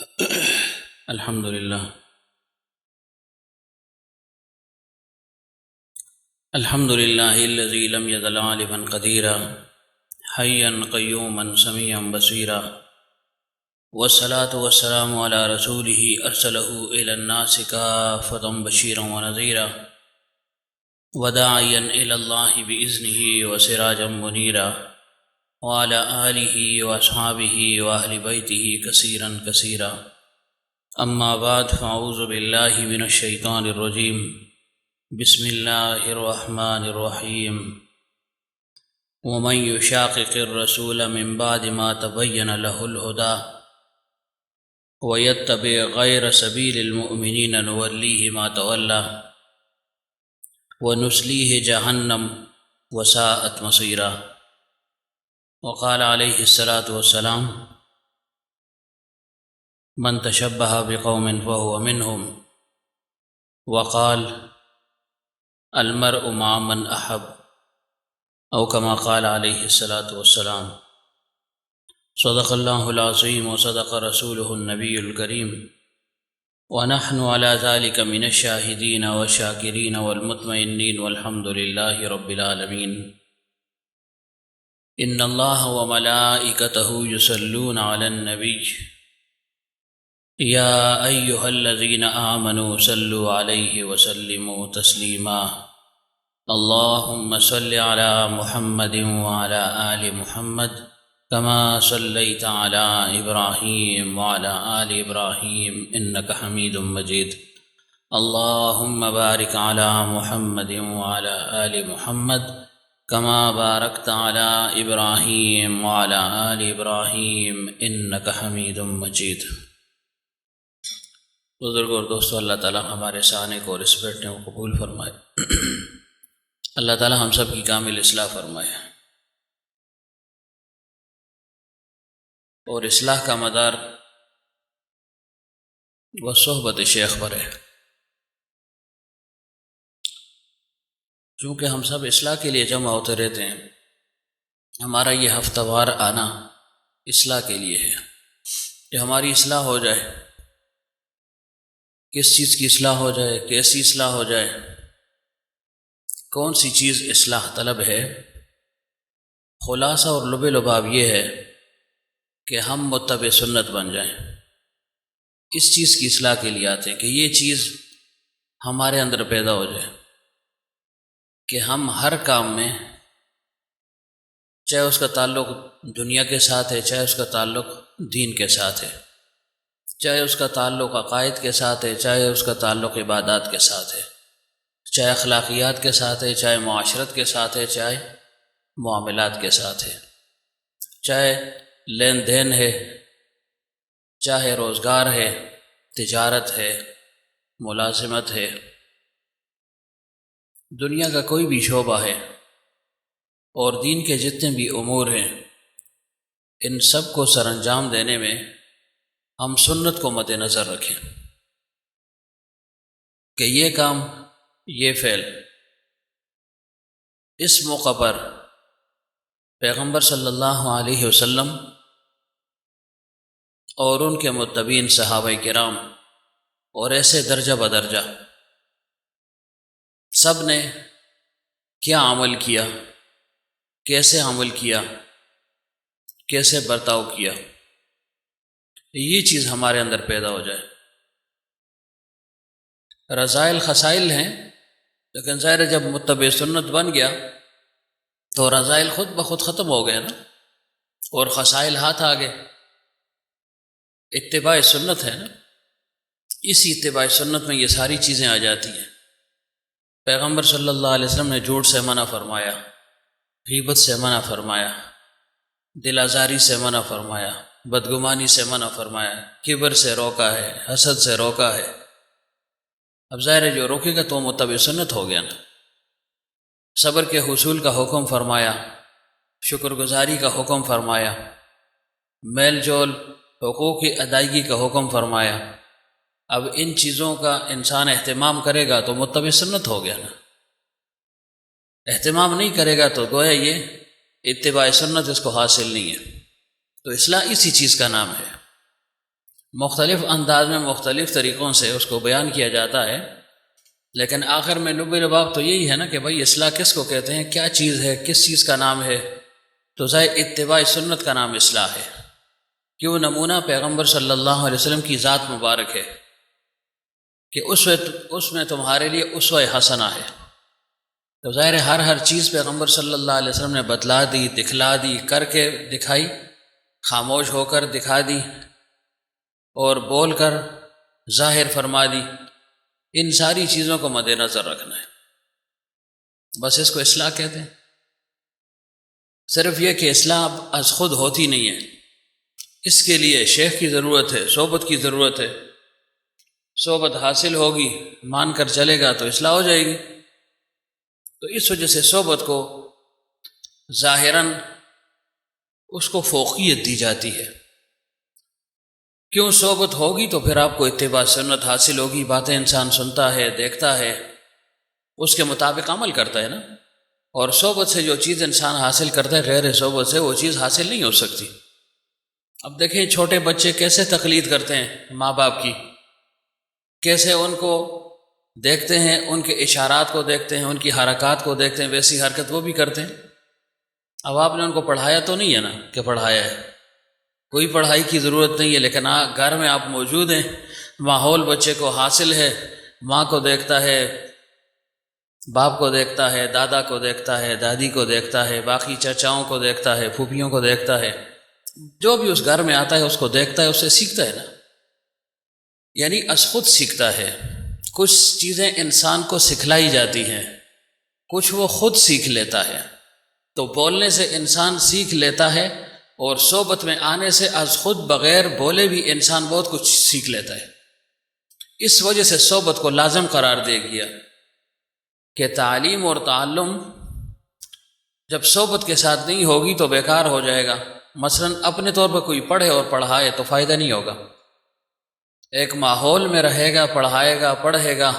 الحمد لله الحمد لله الذي لم يزل عالما قديرا حيا قيوما سميعا بصيرا والصلاة والسلام على رسوله أرسله إلى الناس كافة بشيرا ونذيرا وداعيا إلى الله بإذنه وسراجا منيرا وعلى آله وأصحابه وأهل بيته كثيرا كثيرا أما بعد فأعوذ بالله من الشيطان الرجيم بسم الله الرحمن الرحيم ومن يشاقق الرسول من بعد ما تبين له الهدى ويتبع غير سبيل المؤمنين نوليه ما تولى ونسليه جهنم وساءت مصيرا وقال عليه الصلاة والسلام من تشبه بقوم فهو منهم وقال المرء مع من أحب أو كما قال عليه الصلاة والسلام صدق الله العظيم وصدق رسوله النبي الكريم ونحن على ذلك من الشاهدين والشاكرين والمطمئنين والحمد لله رب العالمين إن الله وملائكته يصلون على النبي يا أيها الذين آمنوا صلوا عليه وسلموا تسليما اللهم صل على محمد وعلى آل محمد كما صليت على إبراهيم وعلى آل إبراهيم إنك حميد مجيد اللهم بارك على محمد وعلى آل محمد كما باركت على إبراهيم وعلى آل إبراهيم إنك حميد مجيد۔ بزرگوں اور دوستوں، اللہ تعالیٰ ہمارے سانے کو اور اس بیٹھنے کو قبول فرمائے۔ اللہ تعالیٰ ہم سب کی کامل اصلاح فرمائے اور اصلاح کا مدار وہ صحبت شیخ پر ہے، چونکہ ہم سب اصلاح کے لیے جمع ہوتے رہتے ہیں۔ ہمارا یہ ہفتہ وار آنا اصلاح کے لیے ہے کہ ہماری اصلاح ہو جائے۔ کس چیز کی اصلاح ہو جائے، کیسی اصلاح ہو جائے، کون سی چیز اصلاح طلب ہے؟ خلاصہ اور لب لباب یہ ہے کہ ہم متبع سنت بن جائیں۔ اس چیز کی اصلاح کے لیے آتے ہیں کہ یہ چیز ہمارے اندر پیدا ہو جائے کہ ہم ہر کام میں، چاہے اس کا تعلق دنیا کے ساتھ ہے، چاہے اس کا تعلق دین کے ساتھ ہے، چاہے اس کا تعلق عقائد کے ساتھ ہے، چاہے اس کا تعلق عبادات کے ساتھ ہے، چاہے اخلاقیات کے ساتھ ہے، چاہے معاشرت کے ساتھ ہے، چاہے معاملات کے ساتھ ہے، چاہے لین دین ہے، چاہے روزگار ہے، تجارت ہے، ملازمت ہے، دنیا کا کوئی بھی شعبہ ہے اور دین کے جتنے بھی امور ہیں، ان سب کو سر انجام دینے میں ہم سنت کو مد نظر رکھیں کہ یہ کام، یہ فعل اس موقع پر پیغمبر صلی اللہ علیہ وسلم اور ان کے متبعین صحابہ کرام اور ایسے درجہ بدرجہ سب نے کیا عمل کیا، کیسے عمل کیا، کیسے برتاؤ کیا، یہ چیز ہمارے اندر پیدا ہو جائے۔ رذائل خسائل ہیں، لیکن ظاہر جب متبع سنت بن گیا تو رذائل خود بخود ختم ہو گئے نا، اور خسائل ہاتھ آ گئے۔ اتباع سنت ہے نا، اسی اتباع سنت میں یہ ساری چیزیں آ جاتی ہیں۔ پیغمبر صلی اللہ علیہ وسلم نے جھوٹ سے منع فرمایا، غیبت سے منع فرمایا، دل آزاری سے منع فرمایا، بدگمانی سے منع فرمایا، کبر سے روکا ہے، حسد سے روکا ہے۔ اب ظاہر ہے جو روکے گا تو متبع سنت ہو گیا نا۔ صبر کے حصول کا حکم فرمایا، شکر گزاری کا حکم فرمایا، میل جول حقوق کی ادائیگی کا حکم فرمایا۔ اب ان چیزوں کا انسان اہتمام کرے گا تو متبع سنت ہو گیا نا۔ اہتمام نہیں کرے گا تو گویا یہ اتباع سنت اس کو حاصل نہیں ہے۔ تو اصلاح اسی چیز کا نام ہے۔ مختلف انداز میں مختلف طریقوں سے اس کو بیان کیا جاتا ہے، لیکن آخر میں لب لباب تو یہی ہے نا کہ بھائی اصلاح کس کو کہتے ہیں، کیا چیز ہے، کس چیز کا نام ہے؟ تو ظاہر اتباع سنت کا نام اصلاح ہے، کیوں نمونہ پیغمبر صلی اللہ علیہ وسلم کی ذات مبارک ہے کہ اس میں تمہارے لیے اسوہ حسنہ ہے۔ تو ظاہر ہر چیز پیغمبر صلی اللہ علیہ وسلم نے بتلا دی، دکھلا دی، کر کے دکھائی، خاموش ہو کر دکھا دی اور بول کر ظاہر فرما دی۔ ان ساری چیزوں کو مد نظر رکھنا ہے، بس اس کو اصلاح کہتے ہیں۔ صرف یہ کہ اصلاح از خود ہوتی نہیں ہے، اس کے لیے شیخ کی ضرورت ہے، صحبت کی ضرورت ہے۔ صحبت حاصل ہوگی، مان کر چلے گا تو اصلاح ہو جائے گی۔ تو اس وجہ سے صحبت کو ظاہراً اس کو فوقیت دی جاتی ہے۔ کیوں صحبت ہوگی تو پھر آپ کو اتباع سنت حاصل ہوگی، باتیں انسان سنتا ہے، دیکھتا ہے، اس کے مطابق عمل کرتا ہے نا۔ اور صحبت سے جو چیز انسان حاصل کرتا ہے غیر صحبت سے وہ چیز حاصل نہیں ہو سکتی۔ اب دیکھیں چھوٹے بچے کیسے تقلید کرتے ہیں ماں باپ کی، کیسے ان کو دیکھتے ہیں، ان کے اشارات کو دیکھتے ہیں، ان کی حرکات کو دیکھتے ہیں، ویسی حرکت وہ بھی کرتے ہیں۔ اب آپ نے ان کو پڑھایا تو نہیں ہے نا کہ پڑھایا ہے، کوئی پڑھائی کی ضرورت نہیں ہے، لیکن گھر میں آپ موجود ہیں، ماحول بچے کو حاصل ہے، ماں کو دیکھتا ہے، باپ کو دیکھتا ہے، دادا کو دیکھتا ہے، دادی کو دیکھتا ہے، باقی چچاؤں کو دیکھتا ہے، پھوپھیوں کو دیکھتا ہے، جو بھی اس گھر میں آتا ہے اس کو دیکھتا ہے، اس سے سیکھتا ہے نا، یعنی از خود سیکھتا ہے۔ کچھ چیزیں انسان کو سکھلائی جاتی ہیں، کچھ وہ خود سیکھ لیتا ہے۔ تو بولنے سے انسان سیکھ لیتا ہے، اور صحبت میں آنے سے از خود بغیر بولے بھی انسان بہت کچھ سیکھ لیتا ہے۔ اس وجہ سے صحبت کو لازم قرار دے گیا کہ تعلیم اور تعلم جب صحبت کے ساتھ نہیں ہوگی تو بیکار ہو جائے گا۔ مثلا اپنے طور پر کوئی پڑھے اور پڑھائے تو فائدہ نہیں ہوگا۔ ایک ماحول میں رہے گا، پڑھائے گا، پڑھے گا،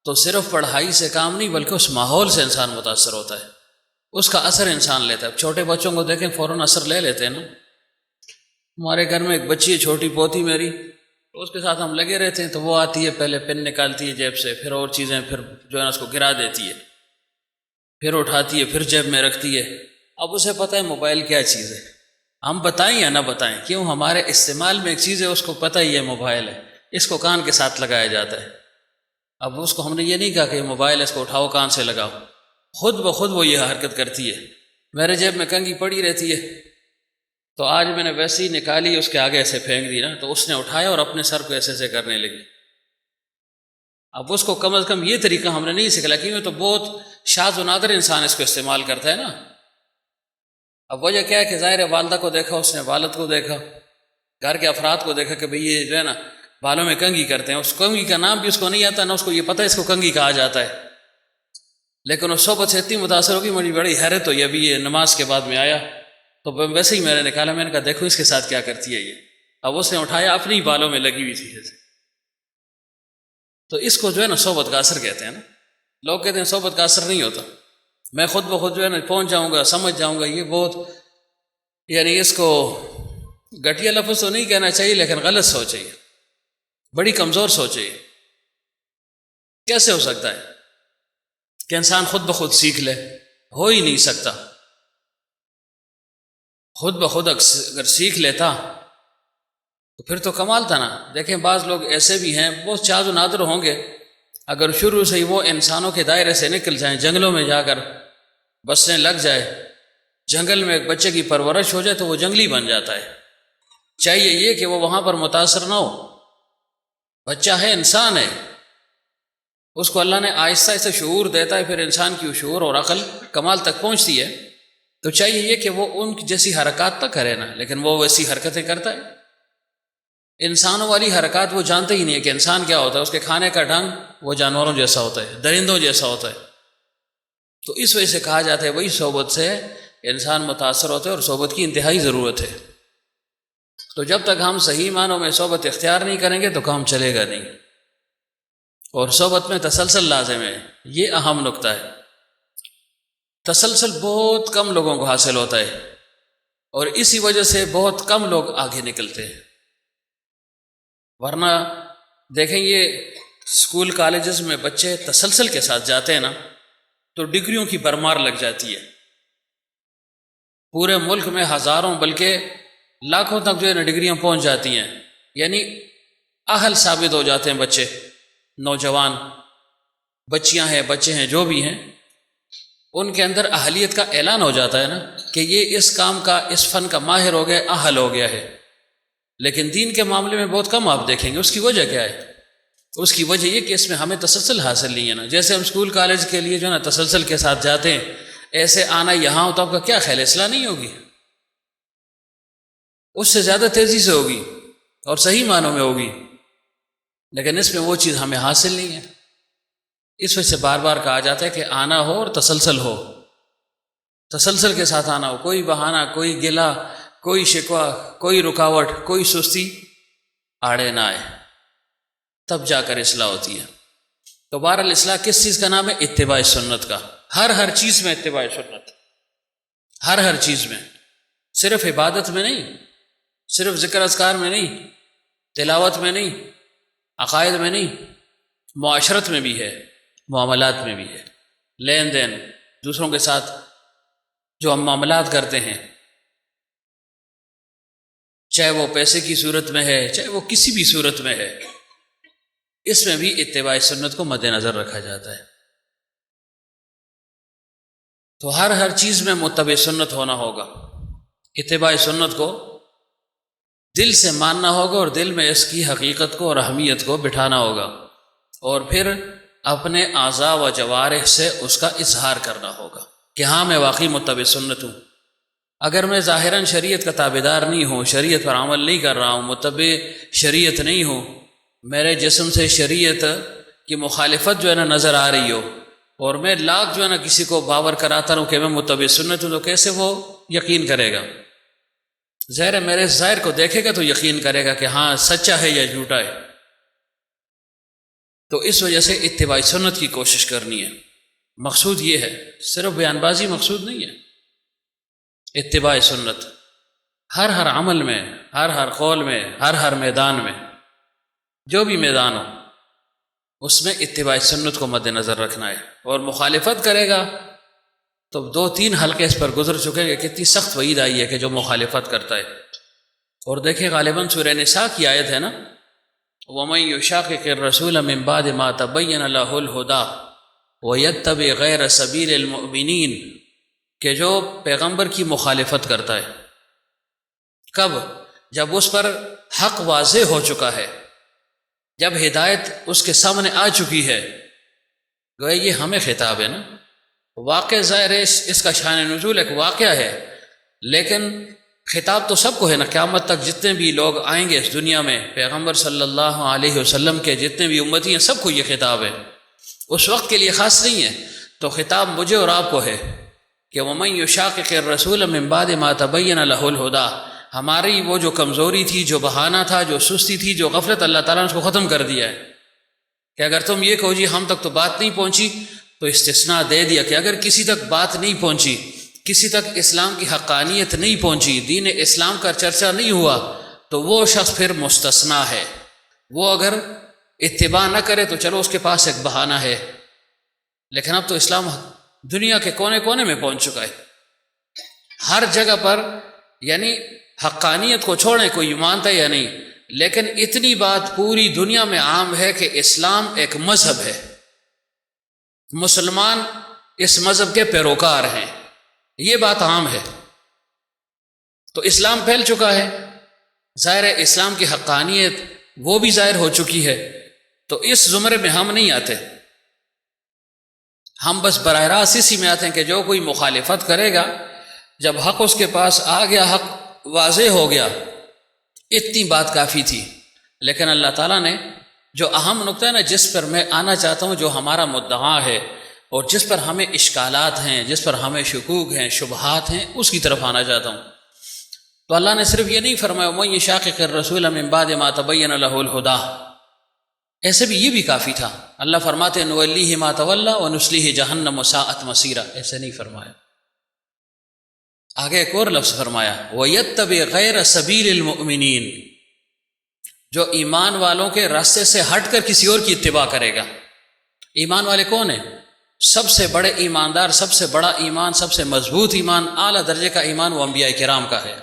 تو صرف پڑھائی سے کام نہیں بلکہ اس ماحول سے انسان متاثر ہوتا ہے، اس کا اثر انسان لیتا ہے۔ چھوٹے بچوں کو دیکھیں فوراً اثر لے لیتے ہیں نا۔ ہمارے گھر میں ایک بچی ہے چھوٹی پوتی میری، تو اس کے ساتھ ہم لگے رہتے ہیں، تو وہ آتی ہے پہلے پن نکالتی ہے جیب سے، پھر اور چیزیں، پھر جو ہے نا اس کو گرا دیتی ہے، پھر اٹھاتی ہے، پھر جیب میں رکھتی ہے۔ اب اسے پتہ ہے موبائل کیا چیز ہے، ہم بتائیں یا نہ بتائیں، کیوں ہمارے استعمال میں ایک چیز ہے، اس کو پتہ ہی ہے موبائل ہے، اس کو کان کے ساتھ لگایا جاتا ہے۔ اب اس کو ہم نے یہ نہیں کہا کہ موبائل ہے اس کو اٹھاؤ کان سے لگاؤ، خود بخود وہ یہ حرکت کرتی ہے۔ میرے جیب میں کنگھی پڑی رہتی ہے، تو آج میں نے ویسے ہی نکالی، اس کے آگے ایسے پھینک دی نا، تو اس نے اٹھایا اور اپنے سر کو ایسے ایسے کرنے لگی۔ اب اس کو کم از کم یہ طریقہ ہم نے نہیں سکھلا، کیونکہ تو بہت شاذ و نادر انسان اس کو استعمال کرتا ہے نا۔ اب وجہ کیا ہے کہ ظاہر ہے والدہ کو دیکھا، اس نے والد کو دیکھا، گھر کے افراد کو دیکھا کہ بھئی یہ جو ہے نا بالوں میں کنگھی کرتے ہیں، اس کنگھی کا نام بھی اس کو نہیں آتا، نہ اس کو یہ پتہ ہے اس کو کنگھی کہا جاتا ہے، لیکن اس صحبت سے اتنی متاثر ہوگی، مجھے بڑی حیرت ہوئی۔ ابھی یہ نماز کے بعد میں آیا تو ویسے ہی میں نے نکالا، میں نے کہا دیکھو اس کے ساتھ کیا کرتی ہے یہ۔ اب اس نے اٹھایا، اپنی بالوں میں لگی ہوئی تھی جیسے۔ تو اس کو جو ہے نا صحبت کا اثر کہتے ہیں نا۔ لوگ کہتے ہیں صحبت کا اثر نہیں ہوتا، میں خود بخود جو ہے نا پہنچ جاؤں گا، سمجھ جاؤں گا، یہ بہت یعنی اس کو گھٹیا لفظ تو نہیں کہنا چاہیے، لیکن غلط سوچ ہے، بڑی کمزور سوچ ہے۔ کیسے ہو سکتا ہے کہ انسان خود بخود سیکھ لے؟ ہو ہی نہیں سکتا۔ خود بخود اگر سیکھ لیتا تو پھر تو کمال تھا نا۔ دیکھیں بعض لوگ ایسے بھی ہیں، بہت شاذ و نادر ہوں گے، اگر شروع سے ہی وہ انسانوں کے دائرے سے نکل جائیں، جنگلوں میں جا کر بسنے لگ جائے، جنگل میں ایک بچے کی پرورش ہو جائے تو وہ جنگلی بن جاتا ہے۔ چاہیے یہ کہ وہ وہاں پر متاثر نہ ہو، بچہ ہے، انسان ہے، اس کو اللہ نے آہستہ آہستہ شعور دیتا ہے، پھر انسان کی شعور اور عقل کمال تک پہنچتی ہے، تو چاہیے یہ کہ وہ ان جیسی حرکات تک کرے نا، لیکن وہ ویسی حرکتیں کرتا ہے۔ انسانوں والی حرکات وہ جانتے ہی نہیں ہے کہ انسان کیا ہوتا ہے، اس کے کھانے کا ڈھنگ وہ جانوروں جیسا ہوتا ہے، درندوں جیسا ہوتا ہے۔ تو اس وجہ سے کہا جاتا ہے وہی صحبت سے انسان متاثر ہوتا ہے، اور صحبت کی انتہائی ضرورت ہے۔ تو جب تک ہم صحیح معنوں میں صحبت اختیار نہیں کریں گے تو کام چلے گا نہیں، اور صحبت میں تسلسل لازم ہے، یہ اہم نقطہ ہے۔ تسلسل بہت کم لوگوں کو حاصل ہوتا ہے، اور اسی وجہ سے بہت کم لوگ آگے نکلتے ہیں۔ ورنہ دیکھیں یہ اسکول کالجز میں بچے تسلسل کے ساتھ جاتے ہیں نا تو ڈگریوں کی بھرمار لگ جاتی ہے. پورے ملک میں ہزاروں بلکہ لاکھوں تک جو ہے نا ڈگریاں پہنچ جاتی ہیں. یعنی اہل ثابت ہو جاتے ہیں بچے، نوجوان بچیاں ہیں، بچے ہیں، جو بھی ہیں، ان کے اندر اہلیت کا اعلان ہو جاتا ہے نا کہ یہ اس کام کا، اس فن کا ماہر ہو گیا، اہل ہو گیا ہے. لیکن دین کے معاملے میں بہت کم آپ دیکھیں گے. اس کی وجہ کیا ہے؟ اس کی وجہ یہ کہ اس میں ہمیں تسلسل حاصل نہیں ہے نا. جیسے ہم اسکول کالج کے لیے جو ہے نا تسلسل کے ساتھ جاتے ہیں، ایسے آنا یہاں ہو تو آپ کا کیا خیال ہے؟ اصلاح نہیں ہوگی؟ اس سے زیادہ تیزی سے ہوگی اور صحیح معنوں میں ہوگی. لیکن اس میں وہ چیز ہمیں حاصل نہیں ہے. اس وجہ سے بار بار کہا جاتا ہے کہ آنا ہو اور تسلسل ہو، تسلسل کے ساتھ آنا ہو. کوئی بہانہ، کوئی گلہ، کوئی شکوہ، کوئی رکاوٹ، کوئی سستی آڑے نہ آئے، تب جا کر اصلاح ہوتی ہے. تو بہرحال اصلاح کس چیز کا نام ہے؟ اتباع سنت کا. ہر چیز میں اتباع سنت، ہر چیز میں، صرف عبادت میں نہیں، صرف ذکر اذکار میں نہیں، تلاوت میں نہیں، عقائد میں نہیں، معاشرت میں بھی ہے، معاملات میں بھی ہے. لین دین، دوسروں کے ساتھ جو ہم معاملات کرتے ہیں، چاہے وہ پیسے کی صورت میں ہے، چاہے وہ کسی بھی صورت میں ہے، اس میں بھی اتباع سنت کو مد نظر رکھا جاتا ہے. تو ہر چیز میں متبع سنت ہونا ہوگا. اتباع سنت کو دل سے ماننا ہوگا اور دل میں اس کی حقیقت کو اور اہمیت کو بٹھانا ہوگا، اور پھر اپنے اعضاء و جوارح سے اس کا اظہار کرنا ہوگا کہ ہاں میں واقعی متبع سنت ہوں. اگر میں ظاہراً شریعت کا تابعدار نہیں ہوں، شریعت پر عمل نہیں کر رہا ہوں، متبع شریعت نہیں ہوں، میرے جسم سے شریعت کی مخالفت جو ہے نا نظر آ رہی ہو، اور میں لاکھ جو ہے نا کسی کو باور کراتا رہوں کہ میں متبع سنت ہوں، تو کیسے وہ یقین کرے گا؟ ظاہر ہے میرے ظاہر کو دیکھے گا تو یقین کرے گا کہ ہاں سچا ہے یا جھوٹا ہے. تو اس وجہ سے اتباع سنت کی کوشش کرنی ہے. مقصود یہ ہے، صرف بیان بازی مقصود نہیں ہے. اتباع سنت ہر عمل میں، ہر قول میں، ہر میدان میں، جو بھی میدان ہو اس میں اتباع سنت کو مد نظر رکھنا ہے. اور مخالفت کرے گا تو 2-3 حلقے اس پر گزر چکے ہیں کہ کتنی سخت وعید آئی ہے کہ جو مخالفت کرتا ہے. اور دیکھیں غالباً سورہ نساء کی آیت ہے نا، وَمَن يُشَاقِقِ الرَّسُولَ مِن بَعْدِ مَا تَبَيَّنَ لَهُ الْهُدَىٰ وَيَتَّبِعْ غَيْرَ سَبِيلِ الْمُؤْمِنِينَ، کہ جو پیغمبر کی مخالفت کرتا ہے. کب؟ جب اس پر حق واضح ہو چکا ہے، جب ہدایت اس کے سامنے آ چکی ہے. گویا یہ ہمیں خطاب ہے نا. واقع ظاہر ہے اس کا شان نزول ایک واقعہ ہے، لیکن خطاب تو سب کو ہے نا. قیامت تک جتنے بھی لوگ آئیں گے اس دنیا میں، پیغمبر صلی اللہ علیہ وسلم کے جتنے بھی امتی ہیں، سب کو یہ خطاب ہے. اس وقت کے لیے خاص نہیں ہے. تو خطاب مجھے اور آپ کو ہے کہ وَمَن يُشَاقِقِ الرَّسُولَ مِن بَعْدِ مَا تَبَيَّنَ لَهُ الْهُدَىٰ. ہماری وہ جو کمزوری تھی، جو بہانہ تھا، جو سستی تھی، جو غفلت، اللہ تعالیٰ نے اس کو ختم کر دیا ہے کہ اگر تم یہ کہو جی ہم تک تو بات نہیں پہنچی، تو استثناء دے دیا کہ اگر کسی تک بات نہیں پہنچی، کسی تک اسلام کی حقانیت نہیں پہنچی، دین اسلام کا چرچا نہیں ہوا، تو وہ شخص پھر مستثنیٰ ہے. وہ اگر اتباع نہ کرے تو چلو اس کے پاس ایک بہانہ ہے، لیکن اب تو اسلام دنیا کے کونے کونے میں پہنچ چکا ہے، ہر جگہ پر. یعنی حقانیت کو چھوڑیں کوئی مانتا یا نہیں، لیکن اتنی بات پوری دنیا میں عام ہے کہ اسلام ایک مذہب ہے، مسلمان اس مذہب کے پیروکار ہیں، یہ بات عام ہے. تو اسلام پھیل چکا ہے، ظاہر ہے اسلام کی حقانیت وہ بھی ظاہر ہو چکی ہے. تو اس زمرے میں ہم نہیں آتے، ہم بس براہ راست اسی میں آتے ہیں کہ جو کوئی مخالفت کرے گا، جب حق اس کے پاس آ گیا، حق واضح ہو گیا، اتنی بات کافی تھی. لیکن اللہ تعالیٰ نے جو اہم نقطہ ہے نا، جس پر میں آنا چاہتا ہوں، جو ہمارا مدعا ہے اور جس پر ہمیں اشکالات ہیں، جس پر ہمیں شکوک ہیں، شبہات ہیں، اس کی طرف آنا چاہتا ہوں. تو اللہ نے صرف یہ نہیں فرمایا وَمَن يُشَاقِقِ الرَّسُولَ مِن بَعْدِ مَا تَبَيَّنَ لَهُ الْهُدَىٰ، ایسے بھی یہ بھی کافی تھا. اللہ فرماتے ہیں نُوَلِّهِ مَا تَوَلَّىٰ وَنُصْلِهِ جَهَنَّمَ وَسَاءَتْ مَصِيرًا، ایسے نہیں فرمایا. آگے ایک اور لفظ فرمایا وَيَتَّبِعْ غَيْرَ سَبِيلِ الْمُؤْمِنِينَ، جو ایمان والوں کے راستے سے ہٹ کر کسی اور کی اتباع کرے گا۔ ایمان والے کون ہیں؟ سب سے بڑے ایماندار، سب سے بڑا ایمان، سب سے مضبوط ایمان، اعلیٰ درجے کا ایمان وہ انبیاء کرام کا ہے،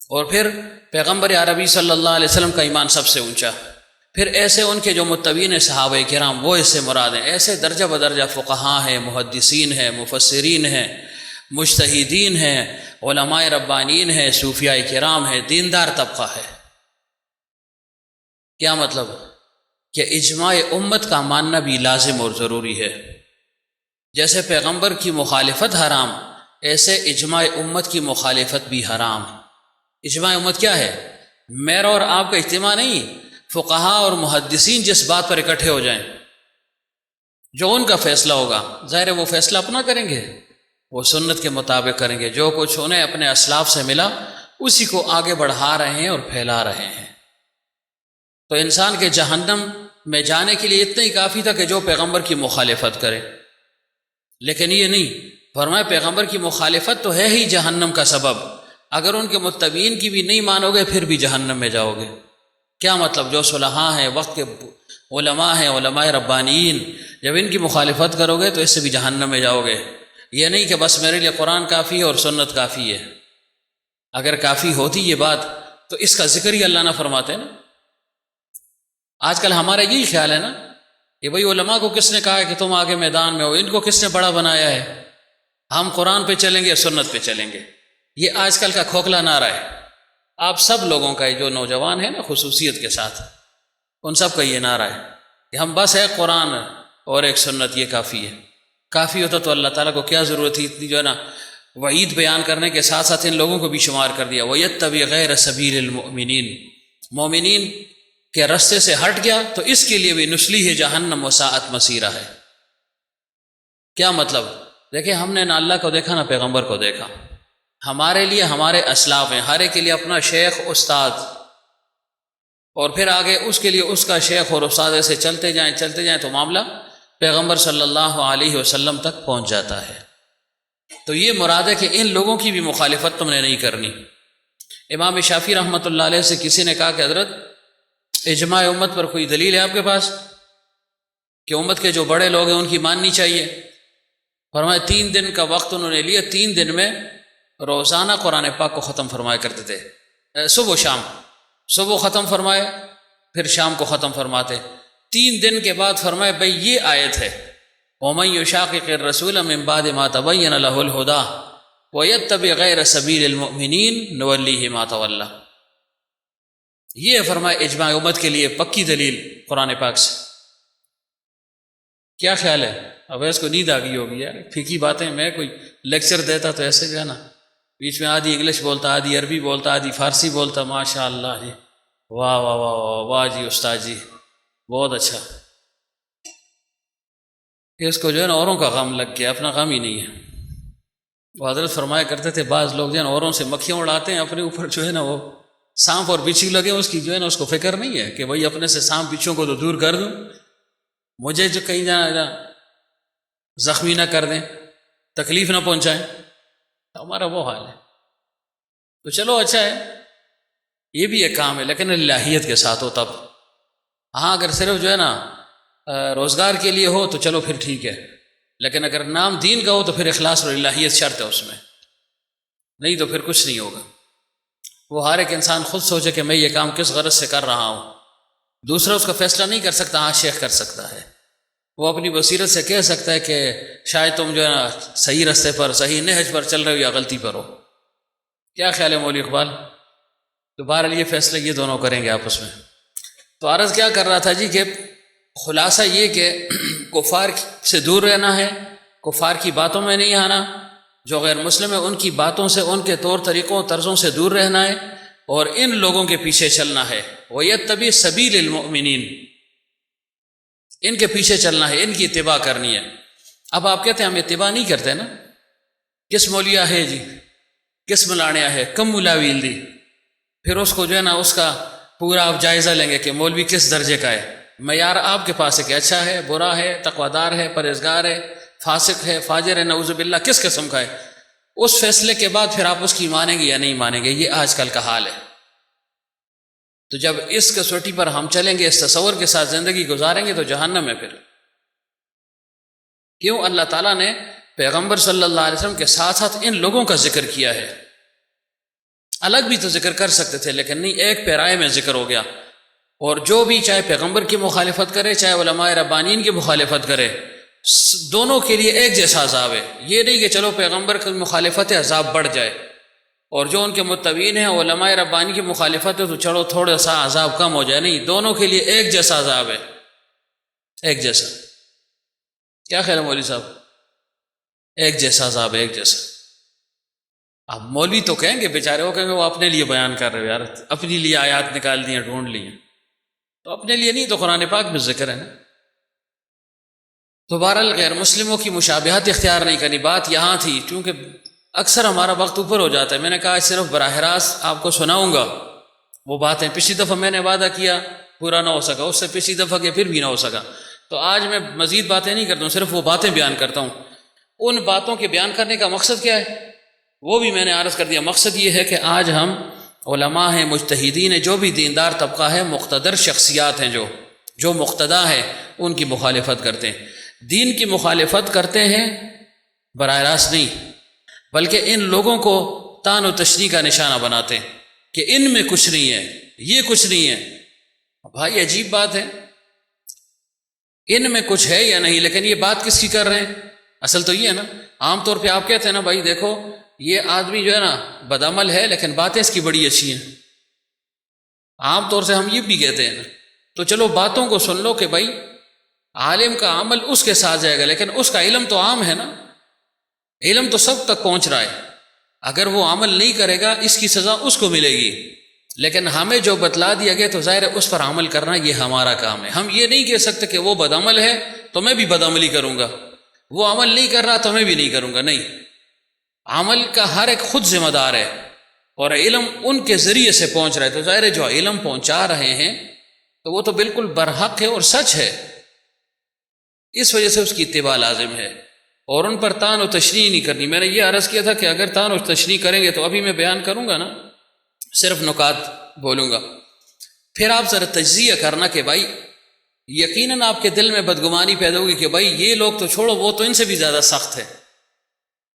اور پھر پیغمبر عربی صلی اللہ علیہ وسلم کا ایمان سب سے اونچا، پھر ایسے ان کے جو متبعین صحابہ کرام وہ اس سے مراد ہیں، ایسے درجہ بدرجہ فقہاء ہیں، محدثین ہیں، مفسرین ہیں، مجتہدین ہیں، علماء ربانین ہیں، صوفیاء کرام ہیں، دیندار طبقہ ہے۔ کیا مطلب؟ کہ اجماع امت کا ماننا بھی لازم اور ضروری ہے۔ جیسے پیغمبر کی مخالفت حرام، ایسے اجماع امت کی مخالفت بھی حرام۔ اجماع امت کیا ہے؟ میرا اور آپ کا اجتماع نہیں، فقہاء اور محدثین جس بات پر اکٹھے ہو جائیں، جو ان کا فیصلہ ہوگا، ظاہر ہے وہ فیصلہ اپنا کریں گے، وہ سنت کے مطابق کریں گے، جو کچھ انہیں اپنے اسلاف سے ملا اسی کو آگے بڑھا رہے ہیں اور پھیلا رہے ہیں۔ تو انسان کے جہنم میں جانے کے لیے اتنا ہی کافی تھا کہ جو پیغمبر کی مخالفت کرے، لیکن یہ نہیں، فرمایا پیغمبر کی مخالفت تو ہے ہی جہنم کا سبب، اگر ان کے متبعین کی بھی نہیں مانو گے پھر بھی جہنم میں جاؤ گے۔ کیا مطلب؟ جو صلحاء ہیں، وقت کے علماء ہیں، علماء ربانیین، جب ان کی مخالفت کرو گے تو اس سے بھی جہنم میں جاؤ گے۔ یہ نہیں کہ بس میرے لیے قرآن کافی ہے اور سنت کافی ہے، اگر کافی ہوتی یہ بات تو اس کا ذکر ہی اللہ نہ فرماتے نا۔ آج کل ہمارا یہی خیال ہے نا کہ بھئی علماء کو کس نے کہا ہے کہ تم آگے میدان میں ہو، ان کو کس نے بڑا بنایا ہے، ہم قرآن پہ چلیں گے، سنت پہ چلیں گے۔ یہ آج کل کا کھوکھلا نعرہ ہے، آپ سب لوگوں کا، جو نوجوان ہیں نا خصوصیت کے ساتھ، ان سب کا یہ نعرہ ہے کہ ہم بس ہے قرآن اور ایک سنت، یہ کافی ہے۔ کافی ہوتا تو اللہ تعالیٰ کو کیا ضرورت تھی اتنی جو ہے نا وعید بیان کرنے کے ساتھ ساتھ ان لوگوں کو بھی شمار کر دیا، وَيَتَّبِعْ غَيْرَ سَبِيلِ الْمُؤْمِنِينَ، مومنین کے رستے سے ہٹ گیا تو اس کے لیے بھی نسلیہ جہنم وساءت مصیرہ ہے۔ کیا مطلب؟ دیکھیں ہم نے نہ اللہ کو دیکھا نہ پیغمبر کو دیکھا، ہمارے لیے ہمارے اسلاف ہیں، ہر ایک کے لیے اپنا شیخ استاد، اور پھر آگے اس کے لیے اس کا شیخ اور استاد، ایسے چلتے جائیں تو معاملہ پیغمبر صلی اللہ علیہ وسلم تک پہنچ جاتا ہے۔ تو یہ مراد ہے کہ ان لوگوں کی بھی مخالفت تم نے نہیں کرنی۔ امام شافعی رحمۃ اللہ علیہ سے کسی نے کہا کہ حضرت اجماع امت پر کوئی دلیل ہے آپ کے پاس کہ امت کے جو بڑے لوگ ہیں ان کی ماننی چاہیے؟ فرمایا 3 دن کا وقت انہوں نے لیا، 3 دن میں روزانہ قرآن پاک کو ختم فرمایا کرتے تھے، صبح و شام، صبح ختم فرمائے پھر شام کو ختم فرماتے۔ 3 دن کے بعد فرمائے بھئی یہ آیت ہے، وَمَن يُشَاقِقِ الرَّسُولَ مِن بَعْدِ مَا تَبَيَّنَ لَهُ الْهُدَىٰ وَيَتَّبِعْ غَيْرَ سَبِيلِ الْمُؤْمِنِينَ نُوَلِّهِ مَا تَوَلَّىٰ۔ یہ فرمائے اجماع امت کے لیے پکی دلیل قرآن پاک سے۔ کیا خیال ہے؟ اب اس کو نیند آ گئی ہوگی یار، پھیکی باتیں، میں کوئی لیکچر دیتا تو ایسے جو ہے نا بیچ میں آدھی انگلش بولتا، آدھی عربی بولتا، آدھی فارسی بولتا، ماشاء اللہ جی، واہ واہ واہ واہ واہ جی استاد جی بہت اچھا۔ اس کو جو ہے نا اوروں کا غم لگ گیا، اپنا غم ہی نہیں ہے۔ وہ حضرت فرمایا کرتے تھے بعض لوگ جو ہے نا اوروں سے مکھیاں اڑاتے ہیں، اپنے اوپر جو ہے نا وہ سانپ اور بچھی لگے، اس کی جو ہے نا اس کو فکر نہیں ہے کہ بھائی اپنے سے سانپ بچھوں کو تو دور کر دوں، مجھے جو کہیں جانا زخمی نہ کر دیں، تکلیف نہ پہنچائیں، ہمارا وہ حال ہے۔ تو چلو اچھا ہے، یہ بھی ایک کام ہے لیکن الہیت کے ساتھ ہو تب۔ ہاں اگر صرف جو ہے نا روزگار کے لیے ہو تو چلو پھر ٹھیک ہے، لیکن اگر نام دین کا ہو تو پھر اخلاص اور الہیت شرط ہے اس میں، نہیں تو پھر کچھ نہیں ہوگا۔ وہ ہر ایک انسان خود سوچے کہ میں یہ کام کس غرض سے کر رہا ہوں، دوسرا اس کا فیصلہ نہیں کر سکتا، ہاں شیخ کر سکتا ہے، وہ اپنی بصیرت سے کہہ سکتا ہے کہ شاید تم جو ہے نا صحیح رستے پر، صحیح نہج پر چل رہے ہو یا غلطی پر ہو۔ کیا خیال ہے مولوی اقبال؟ تو بہرحال یہ فیصلہ یہ دونوں کریں گے آپس میں۔ تو عرض کیا کر رہا تھا جی کہ خلاصہ یہ کہ کفار سے دور رہنا ہے، کفار کی باتوں میں نہیں آنا، جو غیر مسلم ہے ان کی باتوں سے، ان کے طور طریقوں طرزوں سے دور رہنا ہے، اور ان لوگوں کے پیچھے چلنا ہے۔ وَيَتَّبِعْ سَبِيلِ الْمُؤْمِنِينَ، ان کے پیچھے چلنا ہے، ان کی اتباع کرنی ہے۔ اب آپ کہتے ہیں ہم اتباع نہیں کرتے نا، کس مولیا ہے جی، کس ملاڑیا ہے، کم ملاویل دی، پھر اس کو جو ہے نا اس کا پورا آپ جائزہ لیں گے کہ مولوی کس درجے کا ہے۔ معیار آپ کے پاس ہے کہ اچھا ہے، برا ہے، تقویدار ہے، پرہیزگار ہے، فاسق ہے، فاجر ہے، نعوذ باللہ کس قسم کا ہے، اس فیصلے کے بعد پھر آپ اس کی مانیں گے یا نہیں مانیں گے۔ یہ آج کل کا حال ہے۔ تو جب اس کسوٹی پر ہم چلیں گے، اس تصور کے ساتھ زندگی گزاریں گے تو جہنم ہے پھر۔ کیوں اللہ تعالیٰ نے پیغمبر صلی اللہ علیہ وسلم کے ساتھ ساتھ ان لوگوں کا ذکر کیا ہے؟ الگ بھی تو ذکر کر سکتے تھے، لیکن نہیں، ایک پیرائے میں ذکر ہو گیا۔ اور جو بھی چاہے پیغمبر کی مخالفت کرے، چاہے علماء ربانیین کی مخالفت کرے، دونوں کے لیے ایک جیسا عذاب ہے۔ یہ نہیں کہ چلو پیغمبر کی مخالفت ہے عذاب بڑھ جائے، اور جو ان کے متبعین ہیں علماء ربانی کی مخالفت ہے تو چلو تھوڑا سا عذاب کم ہو جائے۔ نہیں، دونوں کے لیے ایک جیسا عذاب ہے، ایک جیسا۔ کیا خیال ہے مولوی صاحب؟ ایک جیسا عذاب ہے، ایک جیسا۔ اب مولوی تو کہیں گے بیچارے، وہ کہیں گے وہ اپنے لیے بیان کر رہے ہو یار، اپنے لیے آیات نکال دی ہیں، ڈھونڈ لی ہیں، تو اپنے لیے نہیں تو قرآن پاک میں ذکر ہے نا۔ تو بہرحال غیر مسلموں کی مشابہت اختیار نہیں کرنی، بات یہاں تھی۔ چونکہ اکثر ہمارا وقت اوپر ہو جاتا ہے، میں نے کہا صرف براہ راست آپ کو سناؤں گا وہ باتیں۔ پچھلی دفعہ میں نے وعدہ کیا، پورا نہ ہو سکا، اس سے پچھلی دفعہ کے پھر بھی نہ ہو سکا، تو آج میں مزید باتیں نہیں کرتا ہوں، صرف وہ باتیں بیان کرتا ہوں۔ ان باتوں کے بیان کرنے کا مقصد کیا ہے وہ بھی میں نے عرض کر دیا۔ مقصد یہ ہے کہ آج ہم علماء ہیں، مجتہدین ہیں، جو بھی دیندار طبقہ ہے، مقتدر شخصیات ہیں، جو مقتدا ہے، ان کی مخالفت کرتے ہیں۔ دین کی مخالفت کرتے ہیں براہ راست نہیں، بلکہ ان لوگوں کو طعن و تشنیع کا نشانہ بناتے ہیں کہ ان میں کچھ نہیں ہے، یہ کچھ نہیں ہے۔ بھائی عجیب بات ہے، ان میں کچھ ہے یا نہیں، لیکن یہ بات کس کی کر رہے ہیں؟ اصل تو یہ ہے نا، عام طور پہ آپ کہتے ہیں نا بھائی دیکھو یہ آدمی جو ہے نا بدعمل ہے لیکن باتیں اس کی بڑی اچھی ہیں، عام طور سے ہم یہ بھی کہتے ہیں نا۔ تو چلو باتوں کو سن لو کہ بھائی عالم کا عمل اس کے ساتھ جائے گا، لیکن اس کا علم تو عام ہے نا، علم تو سب تک پہنچ رہا ہے۔ اگر وہ عمل نہیں کرے گا اس کی سزا اس کو ملے گی، لیکن ہمیں جو بتلا دیا گیا تو ظاہر ہے اس پر عمل کرنا یہ ہمارا کام ہے۔ ہم یہ نہیں کہہ سکتے کہ وہ بدعمل ہے تو میں بھی بدعملی کروں گا، وہ عمل نہیں کر رہا تو میں بھی نہیں کروں گا، نہیں۔ عمل کا ہر ایک خود ذمہ دار ہے، اور علم ان کے ذریعے سے پہنچ رہا ہے، تو ظاہر ہے جو علم پہنچا رہے ہیں تو وہ تو بالکل برحق ہے اور سچ ہے، اس وجہ سے اس کی اتباع لازم ہے، اور ان پر طعن و تشنیع نہیں کرنی۔ میں نے یہ عرض کیا تھا کہ اگر طعن و تشنیع کریں گے تو ابھی میں بیان کروں گا نا، صرف نکات بولوں گا، پھر آپ ذرا تجزیہ کرنا کہ بھائی یقیناً آپ کے دل میں بدگمانی پیدا ہوگی کہ بھائی یہ لوگ تو چھوڑو، وہ تو ان سے بھی زیادہ سخت ہے،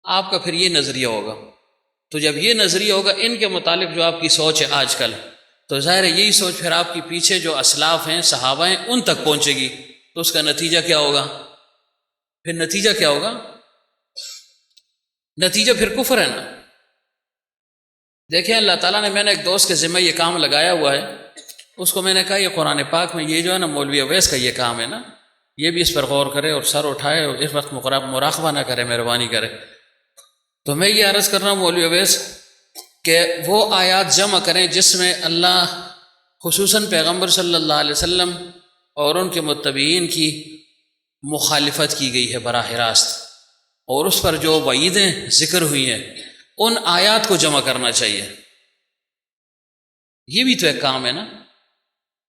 آپ کا پھر یہ نظریہ ہوگا۔ تو جب یہ نظریہ ہوگا ان کے متعلق جو آپ کی سوچ ہے آج کل، تو ظاہر ہے یہی سوچ پھر آپ کی پیچھے جو اسلاف ہیں، صحابہ ہیں، ان تک پہنچے گی، تو اس کا نتیجہ کیا ہوگا؟ پھر نتیجہ کیا ہوگا؟ نتیجہ پھر کفر ہے نا۔ دیکھیں اللہ تعالیٰ نے، میں نے ایک دوست کے ذمہ یہ کام لگایا ہوا ہے، اس کو میں نے کہا یہ قرآن پاک میں یہ جو ہے نا مولوی اویس کا یہ کام ہے نا، یہ بھی اس پر غور کرے اور سر اٹھائے، اور اس وقت مراقبہ نہ کرے، مہربانی کرے۔ تو میں یہ عرض کر رہا ہوں مولوی اویس کہ وہ آیات جمع کریں جس میں اللہ خصوصاً پیغمبر صلی اللہ علیہ وسلم اور ان کے متبعین کی مخالفت کی گئی ہے براہ راست، اور اس پر جو وعیدیں ذکر ہوئی ہیں ان آیات کو جمع کرنا چاہیے۔ یہ بھی تو ایک کام ہے نا۔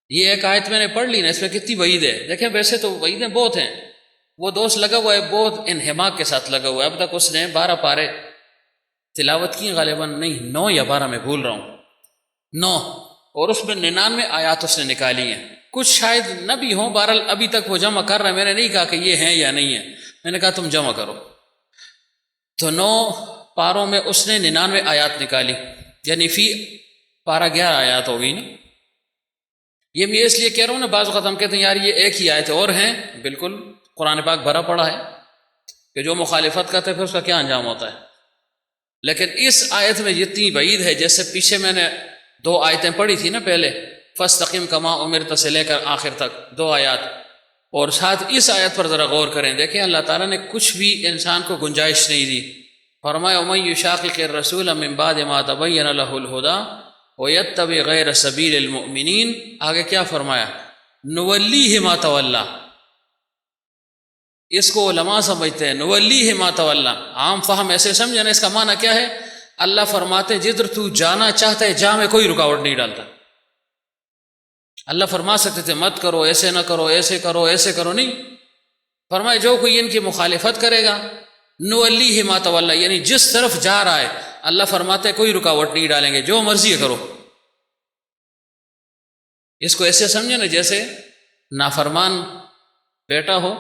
یہ ایک آیت میں نے پڑھ لی نا، اس میں کتنی وعید ہے، دیکھیں ویسے تو وعیدیں بہت ہیں، وہ دوست لگا ہوا ہے بہت انہماک کے ساتھ لگا ہوا ہے، اب تک اس نے 12 پارے تلاوت کی، غالباً نہیں 9 یا 12 میں بھول رہا ہوں، 9، اور اس میں 99 آیات اس نے نکالی ہیں، کچھ شاید نہ بھی ہوں، بہرحال ابھی تک وہ جمع کر رہے ہیں۔ میں نے نہیں کہا کہ یہ ہیں یا نہیں ہیں، میں نے کہا تم جمع کرو۔ تو 9 پاروں میں اس نے 99 آیات نکالی، یعنی فی پارہ 11 آیات ہو گئی نا۔ یہ میں اس لیے کہہ رہا ہوں نا، بعض اوقات ہم کہتے ہیں یار یہ ایک ہی آیت اور ہیں، بالکل قرآن پاک بھرا پڑا ہے کہ جو مخالفت کرتے ہیں پھر اس کا کیا انجام ہوتا ہے۔ لیکن اس آیت میں جتنی وعید ہے، جیسے پیچھے میں نے 2 آیتیں پڑھی تھی نا پہلے، فاستقم کما امرت سے لے کر آخر تک 2 آیات، اور ساتھ اس آیت پر ذرا غور کریں۔ دیکھیں اللہ تعالیٰ نے کچھ بھی انسان کو گنجائش نہیں دی، فرمایا وَمَن يُشَاقِقِ الرَّسُولَ مِن بَعْدِ مَا تَبَيَّنَ لَهُ الْهُدَىٰ وَيَتَّبِعْ غَيْرَ سَبِيلِ الْمُؤْمِنِينَ، آگے کیا فرمایا؟ نُوَلِّيهِ مَا تَوَلَّىٰ۔ اس کو علماء سمجھتے ہیں نُوَلِّيهِ مَا تَوَلَّىٰ، عام فہم ایسے سمجھنا، اس کا معنی کیا ہے؟ اللہ فرماتے جدھر تو جانا چاہتا ہے جا، میں کوئی رکاوٹ نہیں ڈالتا۔ اللہ فرما سکتے تھے مت کرو، ایسے نہ کرو، ایسے کرو، ایسے کرو، نہیں، فرمائے جو کوئی ان کی مخالفت کرے گا نُوَلِّيهِ مَا تَوَلَّىٰ، یعنی جس طرف جا رہا ہے اللہ فرماتے کوئی رکاوٹ نہیں ڈالیں گے، جو مرضی کرو۔ اس کو ایسے سمجھے نا جیسے نافرمان بیٹا ہو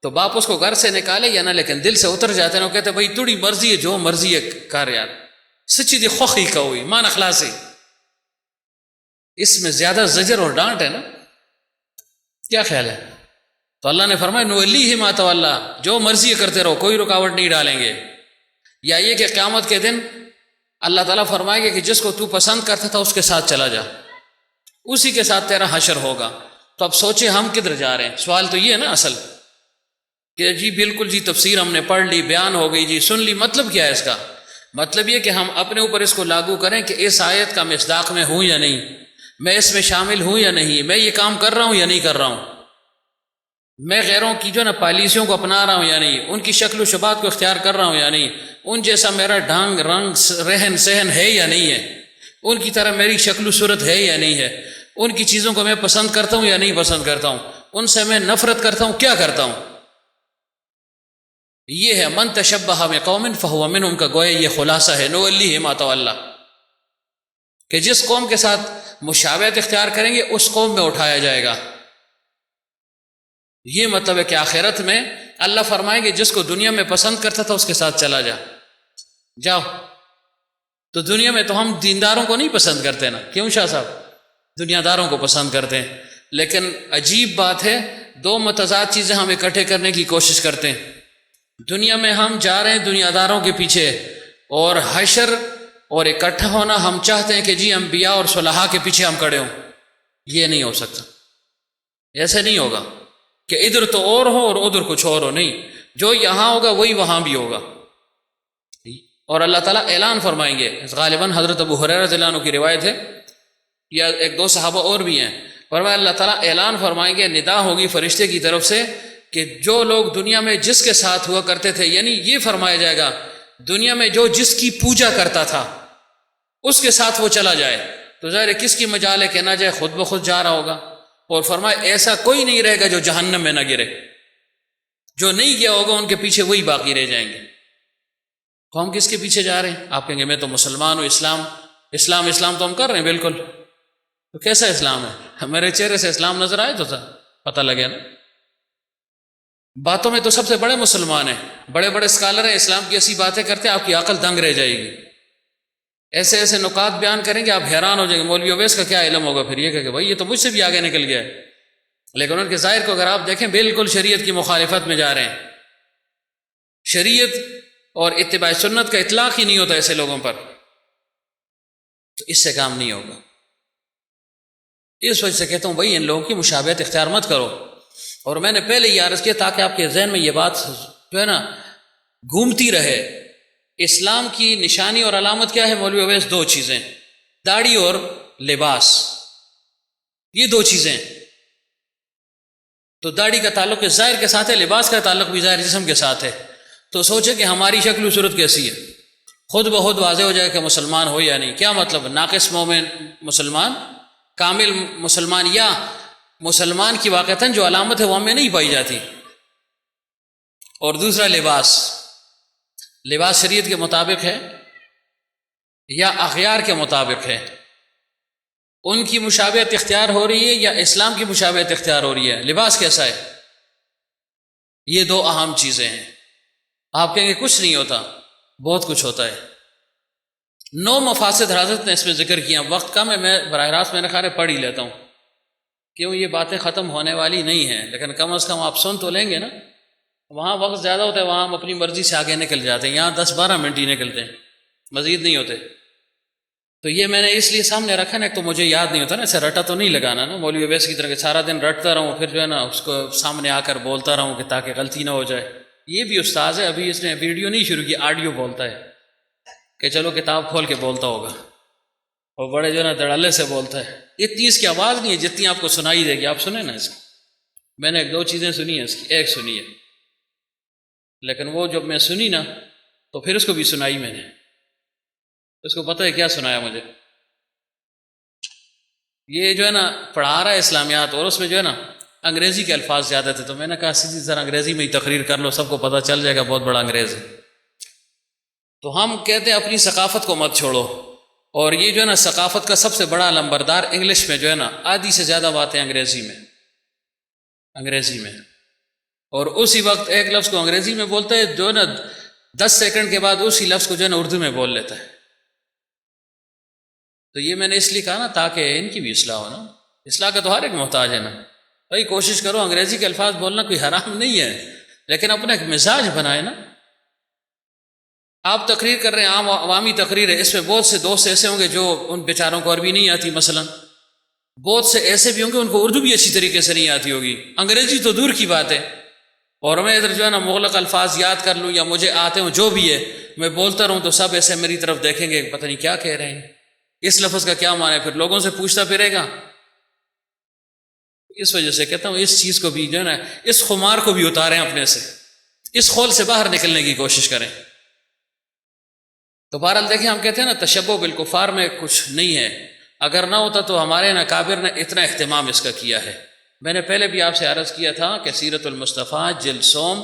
تو باپ اس کو گھر سے نکالے یا نہ، لیکن دل سے اتر جاتے ہیں، وہ کہتے ہیں بھائی تیری مرضی ہے، جو مرضی ہے کر یار، سچی دی خوخی کا ہوئی مان اخلاصی. اس میں زیادہ زجر اور ڈانٹ ہے نا، کیا خیال ہے؟ تو اللہ نے فرمایا نولیہ ما تولی، جو مرضی کرتے رہو، کوئی رکاوٹ نہیں ڈالیں گے. یا یہ کہ قیامت کے دن اللہ تعالیٰ فرمائے گا کہ جس کو تو پسند کرتا تھا اس کے ساتھ چلا جا، اسی کے ساتھ تیرا حشر ہوگا. تو اب سوچے ہم کدھر جا رہے ہیں؟ سوال تو یہ ہے نا اصل، کہ جی بالکل جی تفسیر ہم نے پڑھ لی، بیان ہو گئی جی، سن لی، مطلب کیا ہے اس کا؟ مطلب یہ کہ ہم اپنے اوپر اس کو لاگو کریں کہ اس آیت کا مصداق میں ہوں یا نہیں، میں اس میں شامل ہوں یا نہیں، میں یہ کام کر رہا ہوں یا نہیں کر رہا ہوں، میں غیروں کی جو نا پالیسیوں کو اپنا رہا ہوں یا نہیں، ان کی شکل و شبات کو اختیار کر رہا ہوں یا نہیں، ان جیسا میرا ڈھنگ رنگ رہن سہن ہے یا نہیں ہے، ان کی طرح میری شکل و صورت ہے یا نہیں ہے، ان کی چیزوں کو میں پسند کرتا ہوں یا نہیں پسند کرتا ہوں، ان سے میں نفرت کرتا ہوں، کیا کرتا ہوں. یہ ہے من تشبہ بقوم فہو منہم کا گویا یہ خلاصہ ہے نولیہ ما تولی، کہ جس قوم کے ساتھ مشابہت اختیار کریں گے اس قوم میں اٹھایا جائے گا. یہ مطلب ہے کہ آخرت میں اللہ فرمائیں گے جس کو دنیا میں پسند کرتا تھا اس کے ساتھ چلا جاؤ. تو دنیا میں تو ہم دینداروں کو نہیں پسند کرتے نا، کیوں شاہ صاحب؟ دنیا داروں کو پسند کرتے ہیں. لیکن عجیب بات ہے، دو متضاد چیزیں ہم اکٹھے کرنے کی کوشش کرتے ہیں. دنیا میں ہم جا رہے ہیں دنیا داروں کے پیچھے، اور حشر اور اکٹھا ہونا ہم چاہتے ہیں کہ جی انبیاء اور صلحاء کے پیچھے ہم کھڑے ہوں. یہ نہیں ہو سکتا، ایسے نہیں ہوگا کہ ادھر تو اور ہو اور ادھر کچھ اور ہو، نہیں، جو یہاں ہوگا وہی وہاں بھی ہوگا. اور اللہ تعالیٰ اعلان فرمائیں گے، غالباً حضرت ابو ہریرہ رضی اللہ عنہ کی روایت ہے، یا ایک دو صحابہ اور بھی ہیں، فرمایا اللہ تعالیٰ اعلان فرمائیں گے، ندا ہوگی فرشتے کی طرف سے کہ جو لوگ دنیا میں جس کے ساتھ ہوا کرتے تھے، یعنی یہ فرمایا جائے گا دنیا میں جو جس کی پوجا کرتا تھا اس کے ساتھ وہ چلا جائے. تو ظاہر کس کی مجال ہے کہ نہ جائے، خود بخود جا رہا ہوگا. اور فرمایا ایسا کوئی نہیں رہے گا جو جہنم میں نہ گرے، جو نہیں گیا ہوگا ان کے پیچھے وہی باقی رہ جائیں گے. تو ہم کس کے پیچھے جا رہے ہیں؟ آپ کہیں گے میں تو مسلمان ہوں، اسلام تو ہم کر رہے ہیں بالکل. تو کیسا اسلام ہے؟ میرے چہرے سے اسلام نظر آئے تو تھا پتہ لگے نا. باتوں میں تو سب سے بڑے مسلمان ہیں، بڑے بڑے اسکالر ہیں، اسلام کی ایسی باتیں کرتے ہیں آپ کی عقل دنگ رہ جائے گی. ایسے ایسے نکات بیان کریں گے آپ حیران ہو جائیں گے، مولوی اویس کا کیا علم ہوگا. پھر یہ کہ بھائی یہ تو مجھ سے بھی آگے نکل گیا ہے، لیکن ان کے ظاہر کو اگر آپ دیکھیں بالکل شریعت کی مخالفت میں جا رہے ہیں. شریعت اور اتباع سنت کا اطلاق ہی نہیں ہوتا ایسے لوگوں پر، تو اس سے کام نہیں ہوگا. اس وجہ سے کہتا ہوں بھائی ان لوگوں کی مشابہت اختیار مت کرو. اور میں نے پہلے یہ عرض کیا تاکہ آپ کے ذہن میں یہ بات جو ہے نا گھومتی رہے. اسلام کی نشانی اور علامت کیا ہے مولوی اویس؟ دو چیزیں، داڑھی اور لباس، یہ دو چیزیں. تو داڑھی کا تعلق ظاہر کے ساتھ ہے، لباس کا تعلق بھی ظاہر جسم کے ساتھ ہے. تو سوچے کہ ہماری شکل و صورت کیسی ہے، خود بخود واضح ہو جائے کہ مسلمان ہو یا نہیں. کیا مطلب؟ ناقص مومن مسلمان، کامل مسلمان، یا مسلمان کی واقعتاً جو علامت ہے وہ ہمیں نہیں پائی جاتی. اور دوسرا لباس شریعت کے مطابق ہے یا اغیار کے مطابق ہے؟ ان کی مشابہت اختیار ہو رہی ہے یا اسلام کی مشابہت اختیار ہو رہی ہے؟ لباس کیسا ہے؟ یہ دو اہم چیزیں ہیں. آپ کہیں گے کچھ نہیں ہوتا، بہت کچھ ہوتا ہے. 9 مفاسد حضرت نے اس میں ذکر کیا. وقت کم ہے، میں براہ راست میرے خیال پڑھ ہی لیتا ہوں، کیوں یہ باتیں ختم ہونے والی نہیں ہیں، لیکن کم از کم آپ سن تو لیں گے نا. وہاں وقت زیادہ ہوتا ہے، وہاں ہم اپنی مرضی سے آگے نکل جاتے ہیں، یہاں 10-12 منٹ ہی نکلتے ہیں، مزید نہیں ہوتے. تو یہ میں نے اس لیے سامنے رکھا نا، تو مجھے یاد نہیں ہوتا نا، اسے رٹا تو نہیں لگانا نا مولوی اویس کی طرح کہ سارا دن رٹتا رہوں پھر جو ہے نا اس کو سامنے آ کر بولتا رہوں کہ تاکہ غلطی نہ ہو جائے. یہ بھی استاذ ہے، ابھی اس نے ویڈیو نہیں شروع کی، آڈیو بولتا ہے کہ چلو کتاب کھول کے بولتا ہوگا، اور بڑے جو ہے نا دڑالے سے بولتا ہے. اتنی اس کی آواز نہیں ہے جتنی آپ کو سنائی دے گی. آپ سنیں نا اس کی، میں نے 1-2 چیزیں سنی ہیں اس کی، ایک سنی ہے، لیکن وہ جب میں سنی نا تو پھر اس کو بھی سنائی میں نے. اس کو پتہ ہے کیا سنایا مجھے؟ یہ جو ہے نا پڑھا رہا ہے اسلامیات، اور اس میں جو ہے نا انگریزی کے الفاظ زیادہ تھے، تو میں نے کہا سیدھی طرح انگریزی میں ہی تقریر کر لو، سب کو پتہ چل جائے گا بہت بڑا انگریز ہے. تو ہم کہتے ہیں اپنی ثقافت کو مت چھوڑو، اور یہ جو ہے نا ثقافت کا سب سے بڑا لمبردار انگلش میں جو ہے نا آدھی سے زیادہ باتیں انگریزی میں، اور اسی وقت ایک لفظ کو انگریزی میں بولتا ہے جو ہے نا 10 سیکنڈ کے بعد اسی لفظ کو جو ہے نا اردو میں بول لیتا ہے. تو یہ میں نے اس لیے کہا نا تاکہ ان کی بھی اصلاح ہو نا. اصلاح کا تو ہر ایک محتاج ہے نا بھائی. کوشش کرو انگریزی کے الفاظ بولنا کوئی حرام نہیں ہے، لیکن اپنا ایک مزاج بنائے نا. آپ تقریر کر رہے ہیں، عام عوامی تقریر ہے، اس میں بہت سے دوست ایسے ہوں گے جو ان بیچاروں کو عربی نہیں آتی، مثلا بہت سے ایسے بھی ہوں گے ان کو اردو بھی اچھی طریقے سے نہیں آتی ہوگی، انگریزی تو دور کی بات ہے. اور میں ادھر جو ہے نا مغلق الفاظ یاد کر لوں یا مجھے آتے ہوں جو بھی ہے، میں بولتا رہوں تو سب ایسے میری طرف دیکھیں گے پتہ نہیں کیا کہہ رہے ہیں، اس لفظ کا کیا معنی ہے، پھر لوگوں سے پوچھتا پھرے گا. اس وجہ سے کہتا ہوں اس چیز کو بھی جو ہے نا اس خمار کو بھی اتاریں اپنے سے، اس خول سے باہر نکلنے کی کوشش کریں. تو بہرحال دیکھیں ہم کہتے ہیں نا تشبہ بالکفار میں کچھ نہیں ہے. اگر نہ ہوتا تو ہمارے اکابر نے اتنا اہتمام اس کا کیا ہے. میں نے پہلے بھی آپ سے عرض کیا تھا کہ سیرت المصطفیٰ جلد سوم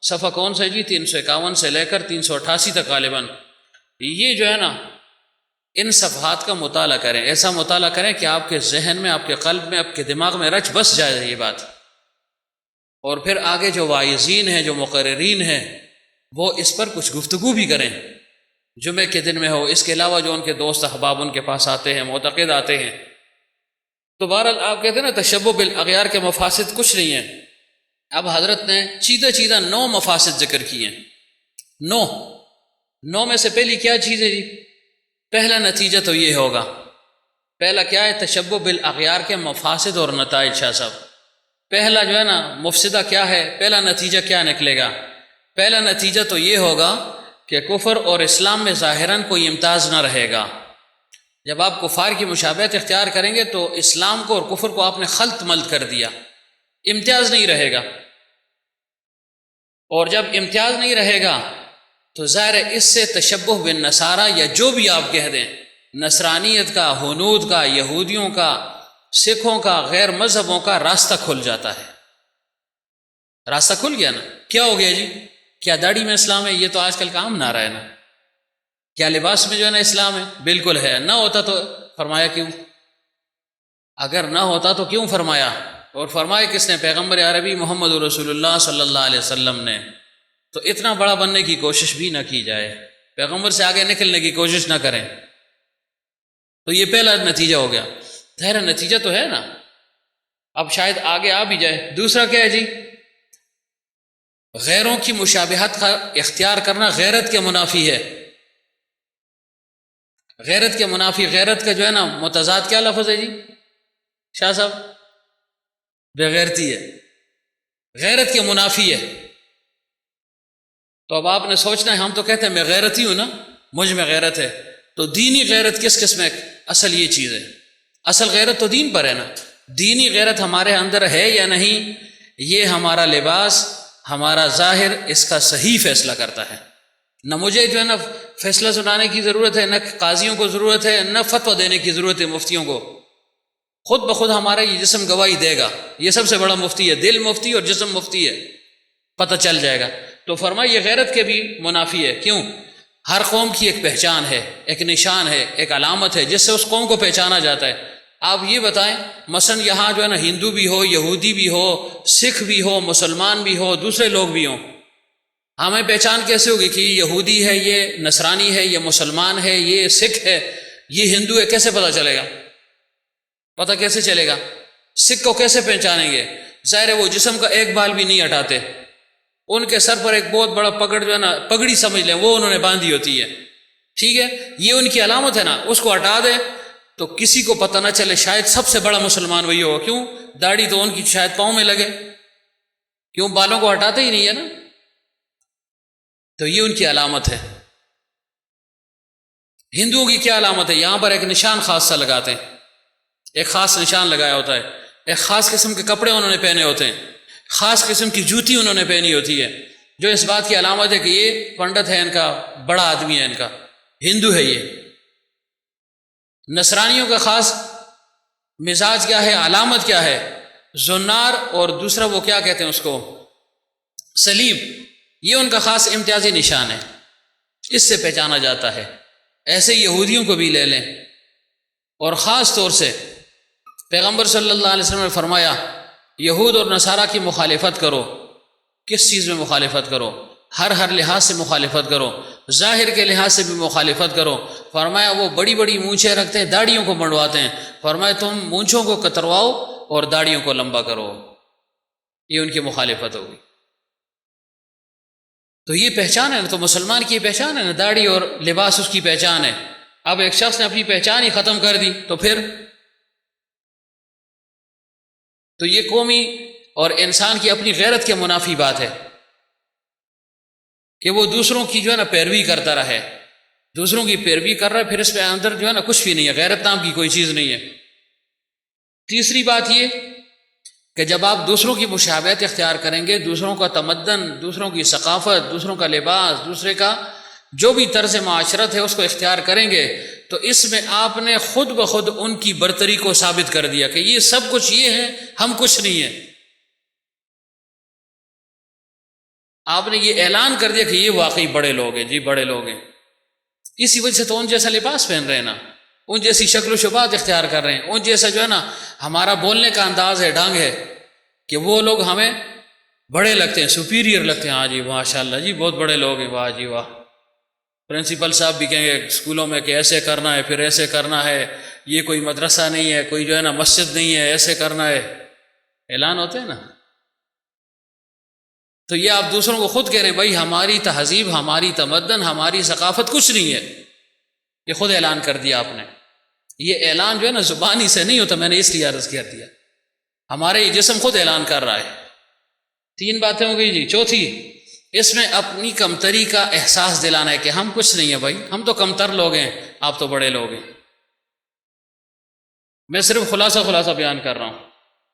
صفحہ کون سا جی 351 سے لے کر 388 تک غالباً، یہ جو ہے نا ان صفحات کا مطالعہ کریں. ایسا مطالعہ کریں کہ آپ کے ذہن میں، آپ کے قلب میں، آپ کے دماغ میں رچ بس جائے یہ بات. اور پھر آگے جو واعظین ہیں، جو مقررین ہیں، وہ اس پر کچھ گفتگو بھی کریں جمعے کے دن میں ہو. اس کے علاوہ جو ان کے دوست احباب ان کے پاس آتے ہیں، معتقد آتے ہیں. تو بہرحال آپ کہتے ہیں نا تشبہ بالاغیار کے مفاسد کچھ نہیں ہیں. اب حضرت نے چیدہ 9 مفاسد ذکر کیے ہیں. 9 میں سے پہلی کیا چیز ہے جی؟ پہلا نتیجہ تو یہ ہوگا، پہلا کیا ہے؟ تشبہ بالاغیار کے مفاسد اور نتائج. شاہ صاحب پہلا جو ہے نا مفسدہ کیا ہے، پہلا نتیجہ کیا نکلے گا؟ پہلا نتیجہ تو یہ ہوگا کہ کفر اور اسلام میں ظاہراً کوئی امتیاز نہ رہے گا. جب آپ کفار کی مشابہت اختیار کریں گے تو اسلام کو اور کفر کو آپ نے خلط ملط کر دیا، امتیاز نہیں رہے گا. اور جب امتیاز نہیں رہے گا تو ظاہر ہے اس سے تشبہ بالنصارہ یا جو بھی آپ کہہ دیں، نصرانیت کا، ہنود کا، یہودیوں کا، سکھوں کا، غیر مذہبوں کا راستہ کھل جاتا ہے. راستہ کھل گیا نا. کیا ہو گیا جی؟ کیا داڑھی میں اسلام ہے؟ یہ تو آج کل کا عام نعرہ ہے نا. کیا لباس میں جو ہے نا اسلام ہے؟ بالکل ہے. نہ ہوتا تو فرمایا کیوں؟ اگر نہ ہوتا تو کیوں فرمایا؟ اور فرمایا کس نے؟ پیغمبر عربی محمد رسول اللہ صلی اللہ علیہ وسلم نے. تو اتنا بڑا بننے کی کوشش بھی نہ کی جائے، پیغمبر سے آگے نکلنے کی کوشش نہ کریں. تو یہ پہلا نتیجہ ہو گیا. ظاہر نتیجہ تو ہے نا، اب شاید آگے آ بھی جائے. دوسرا کیا ہے جی؟ غیروں کی مشابہت کا اختیار کرنا غیرت کے منافی ہے. غیرت کے منافی، غیرت کا جو ہے نا متضاد کیا لفظ ہے جی شاہ صاحب؟ بغیرتی ہے، غیرت کے منافی ہے. تو اب آپ نے سوچنا ہے، ہم تو کہتے ہیں میں غیرتی ہوں نا، مجھ میں غیرت ہے. تو دینی غیرت کس قسم ہے؟ اصل یہ چیز ہے، اصل غیرت تو دین پر ہے نا. دینی غیرت ہمارے اندر ہے یا نہیں، یہ ہمارا لباس، ہمارا ظاہر اس کا صحیح فیصلہ کرتا ہے. نہ مجھے جو ہے نا فیصلہ سنانے کی ضرورت ہے، نہ قاضیوں کو ضرورت ہے، نہ فتویٰ دینے کی ضرورت ہے مفتیوں کو. خود بخود ہمارا یہ جسم گواہی دے گا. یہ سب سے بڑا مفتی ہے، دل مفتی اور جسم مفتی ہے، پتہ چل جائے گا. تو فرمایا یہ غیرت کے بھی منافی ہے. کیوں؟ ہر قوم کی ایک پہچان ہے، ایک نشان ہے، ایک علامت ہے جس سے اس قوم کو پہچانا جاتا ہے. آپ یہ بتائیں مثلا یہاں جو ہے نا ہندو بھی ہو، یہودی بھی ہو، سکھ بھی ہو، مسلمان بھی ہو، دوسرے لوگ بھی ہوں، ہمیں پہچان کیسے ہوگی کہ یہ یہودی ہے، یہ نصرانی ہے، یہ مسلمان ہے، یہ سکھ ہے، یہ ہندو ہے؟ کیسے پتہ چلے گا؟ پتہ کیسے چلے گا؟ سکھ کو کیسے پہچانیں گے؟ ظاہر ہے وہ جسم کا ایک بال بھی نہیں ہٹاتے، ان کے سر پر ایک بہت بڑا پگڑ جو ہے نا، پگڑی سمجھ لیں، وہ انہوں نے باندھی ہوتی ہے. ٹھیک ہے، یہ ان کی علامت ہے نا. اس کو ہٹا دے تو کسی کو پتہ نہ چلے. شاید سب سے بڑا مسلمان وہی ہوگا. کیوں؟ داڑھی تو ان کی شاید پاؤں میں لگے. کیوں؟ بالوں کو ہٹاتے ہی نہیں ہے نا. تو یہ ان کی علامت ہے. ہندوؤں کی کیا علامت ہے؟ یہاں پر ایک نشان خاص سا لگاتے ہیں، ایک خاص نشان لگایا ہوتا ہے، ایک خاص قسم کے کپڑے انہوں نے پہنے ہوتے ہیں، خاص قسم کی جوتی انہوں نے پہنی ہوتی ہے، جو اس بات کی علامت ہے کہ یہ پنڈت ہے، ان کا بڑا آدمی ہے، ان کا ہندو ہے. یہ نصرانیوں کا خاص مزاج کیا ہے، علامت کیا ہے؟ زنار، اور دوسرا وہ کیا کہتے ہیں اس کو، صلیب. یہ ان کا خاص امتیازی نشان ہے، اس سے پہچانا جاتا ہے. ایسے یہودیوں کو بھی لے لیں، اور خاص طور سے پیغمبر صلی اللہ علیہ وسلم نے فرمایا یہود اور نصارہ کی مخالفت کرو۔ کس چیز میں مخالفت کرو؟ ہر لحاظ سے مخالفت کرو، ظاہر کے لحاظ سے بھی مخالفت کرو۔ فرمایا وہ بڑی بڑی مونچھیں رکھتے ہیں، داڑھیوں کو منڈواتے ہیں، فرمایا تم مونچھوں کو کترواؤ اور داڑھیوں کو لمبا کرو، یہ ان کی مخالفت ہوگی۔ تو یہ پہچان ہے نا، تو مسلمان کی پہچان ہے نا، داڑھی اور لباس اس کی پہچان ہے۔ اب ایک شخص نے اپنی پہچان ہی ختم کر دی تو پھر تو یہ قومی اور انسان کی اپنی غیرت کے منافی بات ہے کہ وہ دوسروں کی جو ہے نا پیروی کرتا رہے، دوسروں کی پیروی کر رہا ہے، پھر اس پہ اندر جو ہے نا کچھ بھی نہیں ہے، غیرت نام کی کوئی چیز نہیں ہے۔ تیسری بات یہ کہ جب آپ دوسروں کی مشابہت اختیار کریں گے، دوسروں کا تمدن، دوسروں کی ثقافت، دوسروں کا لباس، دوسرے کا جو بھی طرز معاشرت ہے اس کو اختیار کریں گے، تو اس میں آپ نے خود بخود ان کی برتری کو ثابت کر دیا کہ یہ سب کچھ یہ ہے، ہم کچھ نہیں ہے۔ آپ نے یہ اعلان کر دیا کہ یہ واقعی بڑے لوگ ہیں، جی بڑے لوگ ہیں۔ اسی وجہ سے تو ان جیسا لباس پہن رہے ہیں نا، ان جیسی شکل و شبات اختیار کر رہے ہیں، ان جیسا جو ہے نا ہمارا بولنے کا انداز ہے، ڈھنگ ہے، کہ وہ لوگ ہمیں بڑے لگتے ہیں، سپیریئر لگتے ہیں۔ ہاں جی ماشاء اللہ جی بہت بڑے لوگ ہیں، واہ جی واہ۔ پرنسپل صاحب بھی کہیں گے اسکولوں میں کہ ایسے کرنا ہے، پھر ایسے کرنا ہے، یہ کوئی مدرسہ نہیں ہے، کوئی جو ہے نا مسجد نہیں ہے، ایسے کرنا ہے، اعلان ہوتے ہیں نا۔ تو یہ آپ دوسروں کو خود کہہ رہے ہیں بھائی ہماری تہذیب، ہماری تمدن، ہماری ثقافت کچھ نہیں ہے، یہ خود اعلان کر دیا آپ نے۔ یہ اعلان جو ہے نا زبانی سے نہیں ہوتا، میں نے اس لیے عرض کر دیا، ہمارے یہ جسم خود اعلان کر رہا ہے۔ 3 باتیں ہو گئی جی۔ چوتھی، اس میں اپنی کمتری کا احساس دلانا ہے کہ ہم کچھ نہیں ہیں بھائی، ہم تو کمتر لوگ ہیں، آپ تو بڑے لوگ ہیں۔ میں صرف خلاصہ بیان کر رہا ہوں۔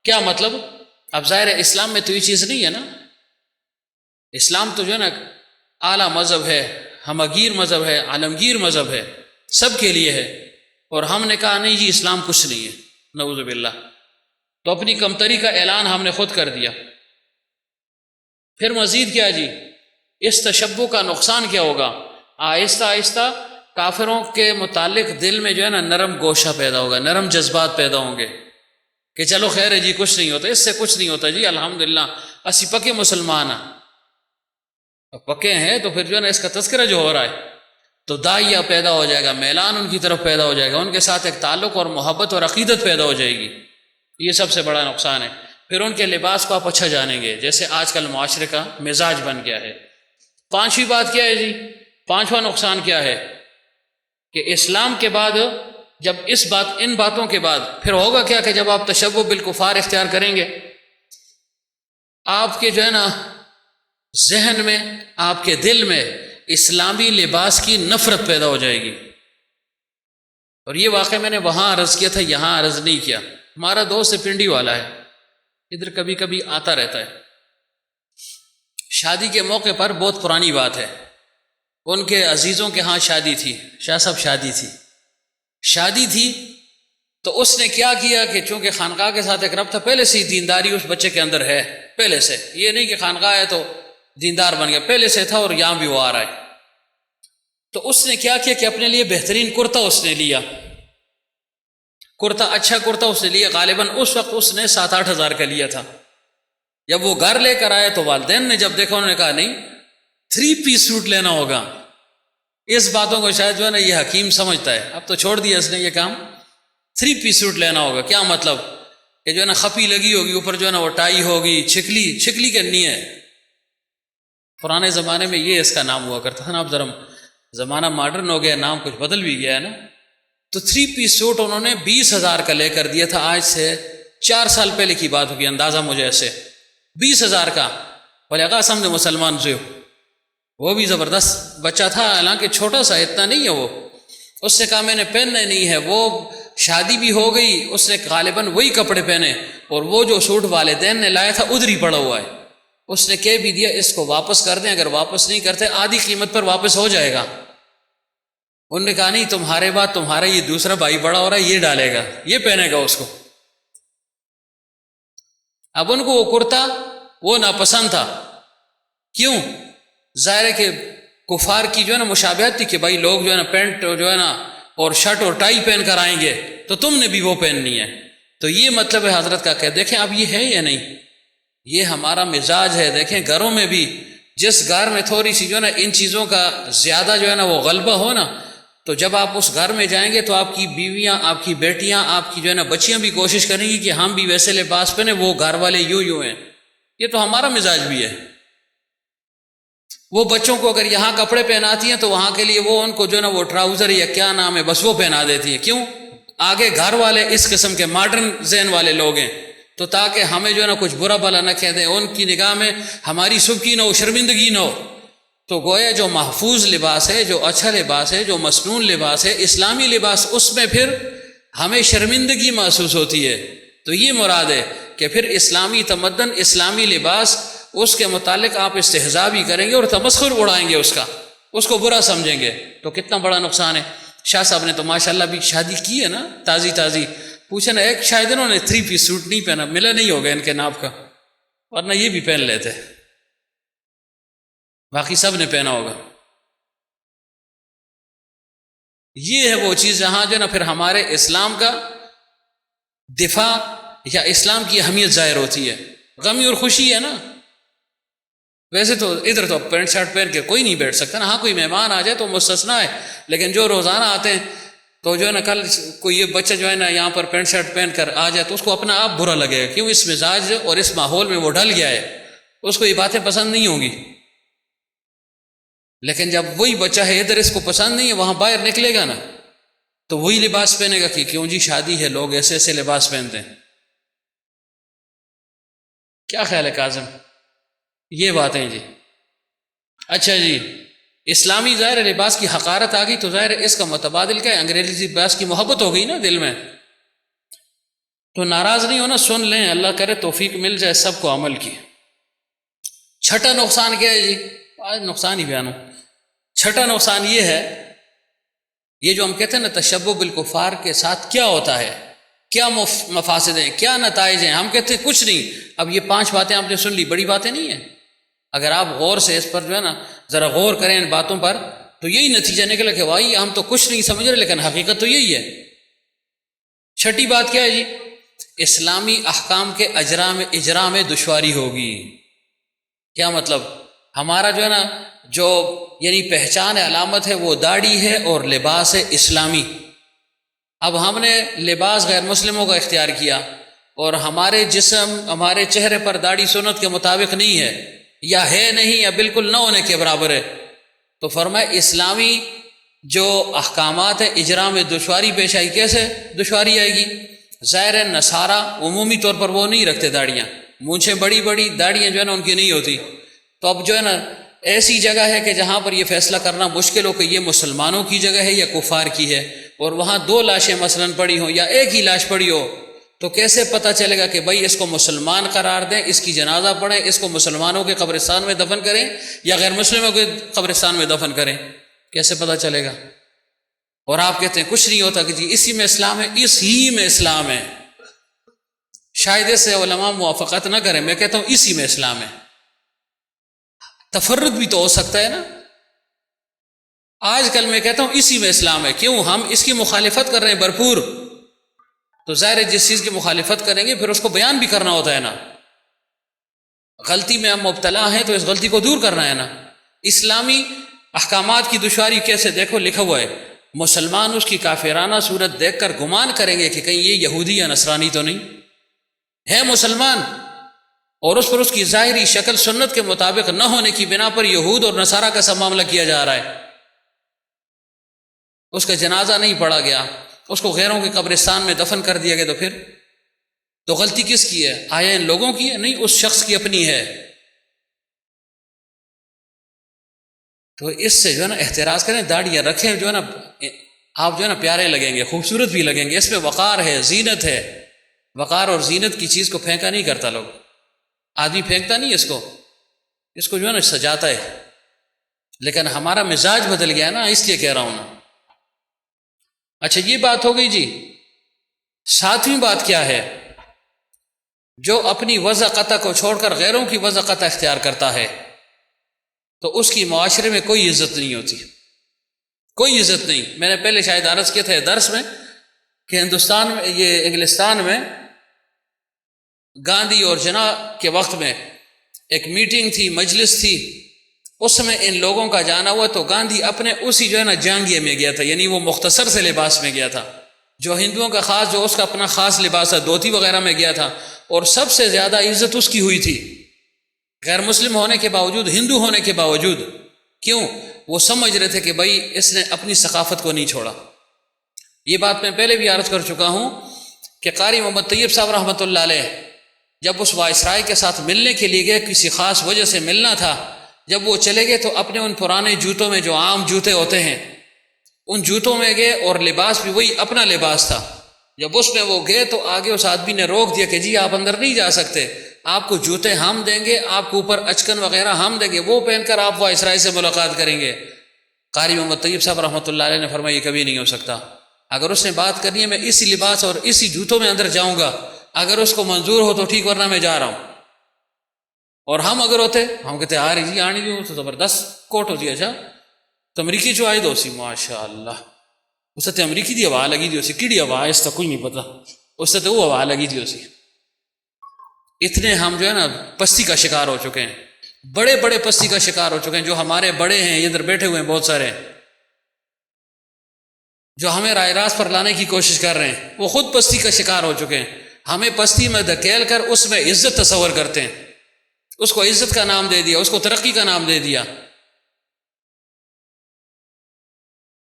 کیا مطلب؟ اب ظاہر ہے اسلام میں تو یہ چیز نہیں ہے نا، اسلام تو جو ہے نا اعلیٰ مذہب ہے، ہمگیر مذہب ہے، عالمگیر مذہب ہے، سب کے لیے ہے، اور ہم نے کہا نہیں جی اسلام کچھ نہیں ہے، نعوذ باللہ۔ تو اپنی کمتری کا اعلان ہم نے خود کر دیا۔ پھر مزید کیا جی؟ اس تشبہ کا نقصان کیا ہوگا؟ آہستہ آہستہ کافروں کے متعلق دل میں جو ہے نا نرم گوشہ پیدا ہوگا، نرم جذبات پیدا ہوں گے کہ چلو خیر ہے جی کچھ نہیں ہوتا، اس سے کچھ نہیں ہوتا جی، الحمدللہ اسی پکے مسلمان ہیں۔ پکے ہیں تو پھر جو ہے نا اس کا تذکرہ جو ہو رہا ہے تو داعیہ پیدا ہو جائے گا، میلان ان کی طرف پیدا ہو جائے گا، ان کے ساتھ ایک تعلق اور محبت اور عقیدت پیدا ہو جائے گی۔ یہ سب سے بڑا نقصان ہے۔ پھر ان کے لباس کو آپ اچھا جانیں گے، جیسے آج کل معاشرے کا مزاج بن گیا ہے۔ 5ویں بات کیا ہے جی؟ 5واں نقصان کیا ہے کہ اسلام کے بعد جب ان باتوں کے بعد پھر ہوگا کیا کہ جب آپ تشبہ بالکفار اختیار کریں گے، آپ کے جو ہے نا ذہن میں، آپ کے دل میں اسلامی لباس کی نفرت پیدا ہو جائے گی۔ اور یہ واقعہ میں نے وہاں عرض کیا تھا، یہاں عرض نہیں کیا۔ ہمارا دوست پنڈی والا ہے، ادھر کبھی کبھی آتا رہتا ہے۔ شادی کے موقع پر، بہت پرانی بات ہے، ان کے عزیزوں کے ہاں شادی تھی، شاہ صاحب شادی تھی تو اس نے کیا کیا کہ چونکہ خانقاہ کے ساتھ ایک ربط تھا، پہلے سے ہی دینداری اس بچے کے اندر ہے، پہلے سے، یہ نہیں کہ خانقاہ ہے تو دیندار بن گیا، پہلے سے تھا اور یہاں بھی وہ آ رہا ہے۔ تو اس نے کیا کیا کہ اپنے لیے بہترین کرتا اس نے لیا، کرتا، اچھا کرتا اس نے لیا، غالباً اس وقت اس نے 7-8 ہزار کا لیا تھا۔ جب وہ گھر لے کر آئے تو والدین نے جب دیکھا انہوں نے کہا نہیں 3 پیس سوٹ لینا ہوگا۔ اس باتوں کو شاید جو ہے نا یہ حکیم سمجھتا ہے، اب تو چھوڑ دیا اس نے یہ کام، 3 پیس سوٹ لینا ہوگا۔ کیا مطلب کہ جو ہے نا خپی لگی ہوگی، اوپر جو ہے نا وہ ٹائی ہوگی، چھکلی کرنی ہے۔ پرانے زمانے میں یہ اس کا نام ہوا کرتا تھا نا، اب ذرا زمانہ ماڈرن ہو گیا، نام کچھ بدل بھی گیا ہے نا۔ تو 3 پیس سوٹ انہوں نے 20,000 کا لے کر دیا تھا، آج سے 4 سال پہلے کی بات ہوگی، اندازہ مجھے ایسے 20,000 کا۔ بولے آقا سمجھے مسلمان سے ہو، وہ بھی زبردست بچہ تھا، حالانکہ چھوٹا سا، اتنا نہیں ہے وہ۔ اس نے کہا میں نے پہننا نہیں ہے، وہ شادی بھی ہو گئی، اس نے غالباً وہی کپڑے پہنے، اور وہ جو سوٹ والدین نے لایا تھا ادھر ہی پڑا ہوا ہے۔ اس نے کہہ بھی دیا اس کو واپس کر دیں، اگر واپس نہیں کرتے آدھی قیمت پر واپس ہو جائے گا۔ انہوں نے کہا نہیں، تمہارے بعد تمہارا یہ دوسرا بھائی بڑا ہو رہا ہے، یہ ڈالے گا، یہ پہنے گا اس کو۔ اب ان کو وہ کرتا وہ ناپسند تھا، کیوں؟ ظاہر ہے کہ کفار کی جو ہے نا مشابہت تھی کہ بھائی لوگ جو ہے نا پینٹ جو ہے نا اور شرٹ اور ٹائی پہن کر آئیں گے تو تم نے بھی وہ پہننی ہے. تو یہ مطلب ہے حضرت کا کہ دیکھیں اب یہ ہے یا نہیں، یہ ہمارا مزاج ہے. دیکھیں گھروں میں بھی جس گھر میں تھوڑی سی جو ہے نا ان چیزوں کا زیادہ جو ہے نا وہ غلبہ ہو نا، تو جب آپ اس گھر میں جائیں گے تو آپ کی بیویاں، آپ کی بیٹیاں، آپ کی جو ہے نا بچیاں بھی کوشش کریں گی کہ ہم بھی ویسے لباس پہنیں، وہ گھر والے یوں ہیں. یہ تو ہمارا مزاج بھی ہے. وہ بچوں کو اگر یہاں کپڑے پہناتی ہیں تو وہاں کے لیے وہ ان کو جو ہے نا وہ ٹراؤزر یا کیا نام ہے بس وہ پہنا دیتی ہیں. کیوں؟ آگے گھر والے اس قسم کے ماڈرن ذہن والے لوگ ہیں، تو تاکہ ہمیں جو ہے نا کچھ برا بھلا نہ کہہ دیں، ان کی نگاہ میں ہماری سبکی نہ ہو، شرمندگی نہ ہو. تو گویا جو محفوظ لباس ہے، جو اچھا لباس ہے، جو مسنون لباس ہے، اسلامی لباس، اس میں پھر ہمیں شرمندگی محسوس ہوتی ہے. تو یہ مراد ہے کہ پھر اسلامی تمدن، اسلامی لباس، اس کے متعلق آپ استہزاء بھی کریں گے اور تمسخر اڑائیں گے، اس کو برا سمجھیں گے، تو کتنا بڑا نقصان ہے. شاہ صاحب نے تو ماشاءاللہ بھی شادی کی ہے نا، تازی پوچھے نا، ایک شاید انہوں نے 3 پیس سوٹ نہیں پہنا، ملا نہیں ہوگا ان کے ناپ کا، ورنہ یہ بھی پہن لیتے، باقی سب نے پہنا ہوگا. یہ ہے وہ چیز جہاں جو ہے نا پھر ہمارے اسلام کا دفاع یا اسلام کی اہمیت ظاہر ہوتی ہے. غمی اور خوشی ہے نا. ویسے تو ادھر تو پینٹ شرٹ پہن کے کوئی نہیں بیٹھ سکتا نا، ہاں کوئی مہمان آ جائے تو مستثنا ہے، لیکن جو روزانہ آتے ہیں تو جو ہے نا کل کوئی یہ بچہ جو ہے نا یہاں پر پینٹ شرٹ پہن کر آ جائے تو اس کو اپنا آپ برا لگے گا. کیوں؟ اس مزاج اور اس ماحول میں وہ ڈل گیا ہے، اس کو یہ باتیں پسند نہیں ہوں گی. لیکن جب وہی بچہ ہے ادھر اس کو پسند نہیں ہے، وہاں باہر نکلے گا نا تو وہی لباس پہنے گا کہ کیوں جی شادی ہے، لوگ ایسے ایسے لباس پہنتے ہیں. کیا خیال ہے کاظم؟ یہ باتیں جی. اچھا جی، اسلامی ظاہر لباس کی حقارت آ گئی تو ظاہر اس کا متبادل کیا ہے؟ انگریزی لباس کی محبت ہو گئی نا دل میں. تو ناراض نہیں ہونا، سن لیں، اللہ کرے توفیق مل جائے سب کو عمل کی. چھٹا نقصان کیا ہے جی؟ آج نقصان ہی بیان ہو. چھٹا نقصان یہ ہے، یہ جو ہم کہتے ہیں نا تشبہ بالکفار کے ساتھ کیا ہوتا ہے، کیا مفاسد ہیں، کیا نتائج ہیں. ہم کہتے ہیں کچھ نہیں. اب یہ 5 باتیں آپ نے سن لی، بڑی باتیں نہیں ہیں. اگر آپ غور سے اس پر جو ہے نا ذرا غور کریں ان باتوں پر تو یہی نتیجہ نکلا کہ بھائی ہم تو کچھ نہیں سمجھ رہے، لیکن حقیقت تو یہی ہے. چھٹی بات کیا ہے جی؟ اسلامی احکام کے اجرا میں دشواری ہوگی. کیا مطلب؟ ہمارا جو ہے نا جو یعنی پہچان علامت ہے وہ داڑھی ہے اور لباس ہے اسلامی. اب ہم نے لباس غیر مسلموں کا اختیار کیا اور ہمارے جسم، ہمارے چہرے پر داڑھی سنت کے مطابق نہیں ہے، یا ہے نہیں، یا بالکل نہ ہونے کے برابر ہے. تو فرمایا اسلامی جو احکامات ہیں اجرا میں دشواری پیش آئی. کیسے دشواری آئے گی؟ ظاہر ہے نصارہ عمومی طور پر وہ نہیں رکھتے داڑیاں، مونچھیں بڑی بڑی، داڑیاں جو ہے نا ان کی نہیں ہوتی. تو اب جو ہے نا ایسی جگہ ہے کہ جہاں پر یہ فیصلہ کرنا مشکل ہو کہ یہ مسلمانوں کی جگہ ہے یا کفار کی ہے، اور وہاں 2 لاشیں مثلاً پڑی ہوں یا ایک ہی لاش پڑی ہو، تو کیسے پتہ چلے گا کہ بھائی اس کو مسلمان قرار دیں، اس کی جنازہ پڑھیں، اس کو مسلمانوں کے قبرستان میں دفن کریں یا غیر مسلموں کے قبرستان میں دفن کریں؟ کیسے پتہ چلے گا؟ اور آپ کہتے ہیں کچھ نہیں ہوتا کہ جی اسی میں اسلام ہے. اس ہی میں اسلام ہے. شاید اس سے علماء موافقت نہ کریں، میں کہتا ہوں اسی میں اسلام ہے. تفرد بھی تو ہو سکتا ہے نا. آج کل میں کہتا ہوں اسی میں اسلام ہے. کیوں؟ ہم اس کی مخالفت کر رہے ہیں بھرپور. تو ظاہر ہے جس چیز کی مخالفت کریں گے پھر اس کو بیان بھی کرنا ہوتا ہے نا. غلطی میں ہم مبتلا ہیں تو اس غلطی کو دور کرنا ہے نا. اسلامی احکامات کی دشواری کیسے؟ دیکھو لکھا ہوا ہے، مسلمان اس کی کافرانہ صورت دیکھ کر گمان کریں گے کہ کہیں یہ یہودی یا نصرانی تو نہیں ہے. مسلمان اور اس پر اس کی ظاہری شکل سنت کے مطابق نہ ہونے کی بنا پر یہود اور نصارہ کا سب معاملہ کیا جا رہا ہے. اس کا جنازہ نہیں پڑھا گیا، اس کو غیروں کے قبرستان میں دفن کر دیا گیا. تو پھر تو غلطی کس کی ہے؟ آیا ان لوگوں کی ہے؟ نہیں، اس شخص کی اپنی ہے. تو اس سے جو ہے نا احتراز کریں، داڑیاں رکھیں، جو ہے نا آپ جو ہے نا پیارے لگیں گے، خوبصورت بھی لگیں گے. اس میں وقار ہے، زینت ہے. وقار اور زینت کی چیز کو پھینکا نہیں کرتا لوگ. آدمی پھینکتا نہیں اس کو جو ہے نا سجاتا ہے. لیکن ہمارا مزاج بدل گیا نا، اس لیے کہہ رہا ہوں. اچھا یہ بات ہو گئی جی. 7ویں بات کیا ہے؟ جو اپنی وضع قطع کو چھوڑ کر غیروں کی وضع قطع اختیار کرتا ہے. تو اس کی معاشرے میں کوئی عزت نہیں ہوتی، کوئی عزت نہیں۔ میں نے پہلے شاید عرض کیا تھا درس میں کہ ہندوستان میں، یہ انگلستان میں گاندھی اور جناح کے وقت میں ایک میٹنگ تھی، مجلس تھی، اس میں ان لوگوں کا جانا ہوا تو گاندھی اپنے اسی جو ہے نا جانگیے میں گیا تھا، یعنی وہ مختصر سے لباس میں گیا تھا، جو ہندوؤں کا خاص، جو اس کا اپنا خاص لباس ہے، دھوتی وغیرہ میں گیا تھا، اور سب سے زیادہ عزت اس کی ہوئی تھی، غیر مسلم ہونے کے باوجود، ہندو ہونے کے باوجود۔ کیوں؟ وہ سمجھ رہے تھے کہ بھائی اس نے اپنی ثقافت کو نہیں چھوڑا۔ یہ بات میں پہلے بھی عرض کر چکا ہوں کہ قاری محمد طیب صاحب رحمۃ اللہ علیہ جب اس وائسرائے کے ساتھ ملنے کے لیے گئے، کسی خاص وجہ سے ملنا تھا، جب وہ چلے گئے تو اپنے ان پرانے جوتوں میں، جو عام جوتے ہوتے ہیں، ان جوتوں میں گئے، اور لباس بھی وہی اپنا لباس تھا۔ جب اس میں وہ گئے تو آگے اس آدمی نے روک دیا کہ جی آپ اندر نہیں جا سکتے، آپ کو جوتے ہم دیں گے، آپ کو اوپر اچکن وغیرہ ہم دیں گے، وہ پہن کر آپ وائسرائے سے ملاقات کریں گے۔ قاری محمد طیب صاحب رحمۃ اللہ علیہ نے فرمایا یہ کبھی نہیں ہو سکتا، اگر اس نے بات کرنی ہے میں اسی لباس اور اسی جوتوں میں اندر جاؤں گا، اگر اس کو منظور ہو تو ٹھیک، ورنہ میں جا رہا ہوں۔ اور ہم اگر ہوتے، ہم کہتے آ رہی جی آنی بھی تو زبردست کوٹ ہوتی ہے، اچھا تو امریکی جو آئی دو سی ماشاء اللہ، اس سے امریکی دی ہوا لگی دی اسی، کیڑی ہوا اس کا کوئی نہیں پتا، اس سے وہ ہوا لگی دی اسی۔ اتنے ہم جو ہے نا پستی کا شکار ہو چکے ہیں، بڑے بڑے پستی کا شکار ہو چکے ہیں۔ جو ہمارے بڑے ہیں ادھر بیٹھے ہوئے ہیں بہت سارے، جو ہمیں رائے راست پر لانے کی کوشش کر رہے ہیں، وہ خود پستی کا شکار ہو چکے ہیں۔ ہمیں پستی میں دھکیل کر اس میں عزت تصور کرتے ہیں، اس کو عزت کا نام دے دیا، اس کو ترقی کا نام دے دیا۔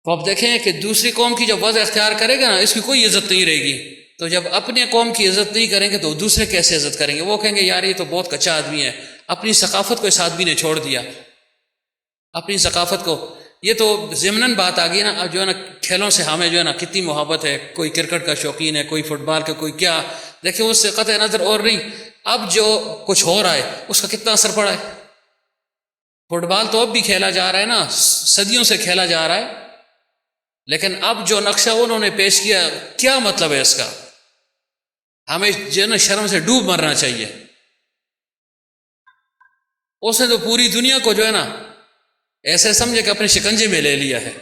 تو اب دیکھیں کہ دوسری قوم کی جب وضع اختیار کرے گا نا، اس کی کوئی عزت نہیں رہے گی۔ تو جب اپنے قوم کی عزت نہیں کریں گے تو دوسرے کیسے عزت کریں گے؟ وہ کہیں گے یار یہ تو بہت کچا آدمی ہے، اپنی ثقافت کو اس آدمی نے چھوڑ دیا، اپنی ثقافت کو۔ یہ تو ضمناً بات آ گئی نا، اب جو ہے نا کھیلوں سے ہمیں جو ہے نا کتنی محبت ہے، کوئی کرکٹ کا شوقین ہے، کوئی فٹ بال کا، کوئی کیا، دیکھیں اس سے قطع نظر اور نہیں، اب جو کچھ ہو رہا ہے اس کا کتنا اثر پڑا ہے۔ فٹ بال تو اب بھی کھیلا جا رہا ہے نا، صدیوں سے کھیلا جا رہا ہے، لیکن اب جو نقشہ انہوں نے پیش کیا، کیا مطلب ہے اس کا؟ ہمیں جو ہے نا شرم سے ڈوب مرنا چاہیے۔ اس نے تو پوری دنیا کو جو ہے نا ایسے سمجھے کہ اپنے شکنجے میں لے لیا ہے۔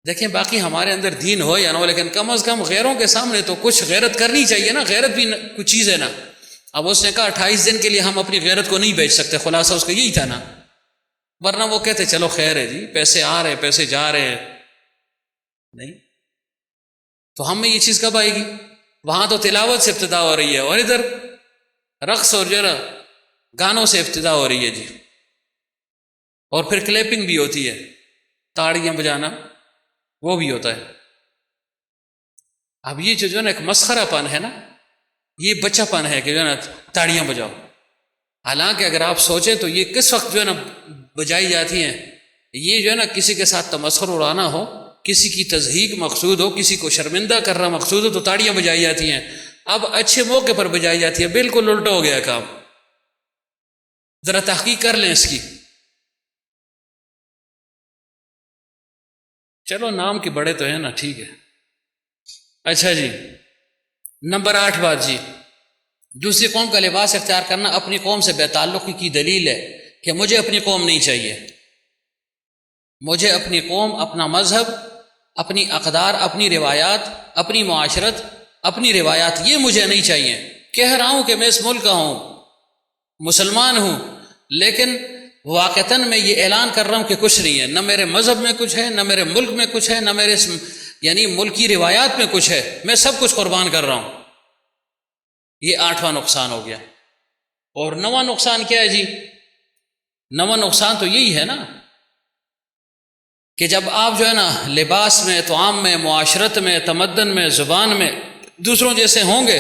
دیکھیں باقی ہمارے اندر دین ہو یا نہ ہو، لیکن کم از کم غیروں کے سامنے تو کچھ غیرت کرنی چاہیے نا، غیرت بھی کچھ چیز ہے نا۔ اب اس نے کہا 28 دن کے لیے ہم اپنی غیرت کو نہیں بیچ سکتے، خلاصہ اس کا یہی تھا نا، ورنہ وہ کہتے چلو خیر ہے جی، پیسے آ رہے ہیں، پیسے جا رہے ہیں، نہیں تو ہم میں یہ چیز کب آئے گی؟ وہاں تو تلاوت سے ابتدا ہو رہی ہے، اور ادھر رقص اور جو ہے نا گانوں سے ابتدا ہو رہی ہے جی، اور پھر کلیپنگ بھی ہوتی ہے، تاڑیاں بجانا وہ بھی ہوتا ہے۔ اب یہ جو ہے نا ایک مسخرہ پن ہے نا، یہ بچہ پن ہے کہ جو ہے نا تاڑیاں بجاؤ، حالانکہ اگر آپ سوچیں تو یہ کس وقت جو ہے نا بجائی جاتی ہیں؟ یہ جو ہے نا کسی کے ساتھ تمسخر اڑانا ہو، کسی کی تضحیق مقصود ہو، کسی کو شرمندہ کرنا مقصود ہو تو تاڑیاں بجائی جاتی ہیں۔ اب اچھے موقع پر بجائی جاتی ہے، بالکل الٹا ہو گیا کام۔ ذرا تحقیق کر لیں اس کی۔ چلو نام کے بڑے تو ہیں نا، ٹھیک ہے۔ اچھا جی، نمبر 8 بات جی، دوسری قوم کا لباس اختیار کرنا اپنی قوم سے بے تعلقی کی دلیل ہے کہ مجھے اپنی قوم نہیں چاہیے، مجھے اپنی قوم، اپنا مذہب، اپنی اقدار، اپنی روایات، اپنی معاشرت، اپنی روایات، یہ مجھے نہیں چاہیے۔ کہہ رہا ہوں کہ میں اس ملک کا ہوں، مسلمان ہوں، لیکن واقعتاً میں یہ اعلان کر رہا ہوں کہ کچھ نہیں ہے، نہ میرے مذہب میں کچھ ہے، نہ میرے ملک میں کچھ ہے، نہ میرے یعنی ملکی روایات میں کچھ ہے، میں سب کچھ قربان کر رہا ہوں۔ یہ 8واں نقصان ہو گیا۔ اور 9واں نقصان کیا ہے جی؟ 9واں نقصان تو یہی ہے نا کہ جب آپ جو ہے نا لباس میں، طعام میں، معاشرت میں، تمدن میں، زبان میں دوسروں جیسے ہوں گے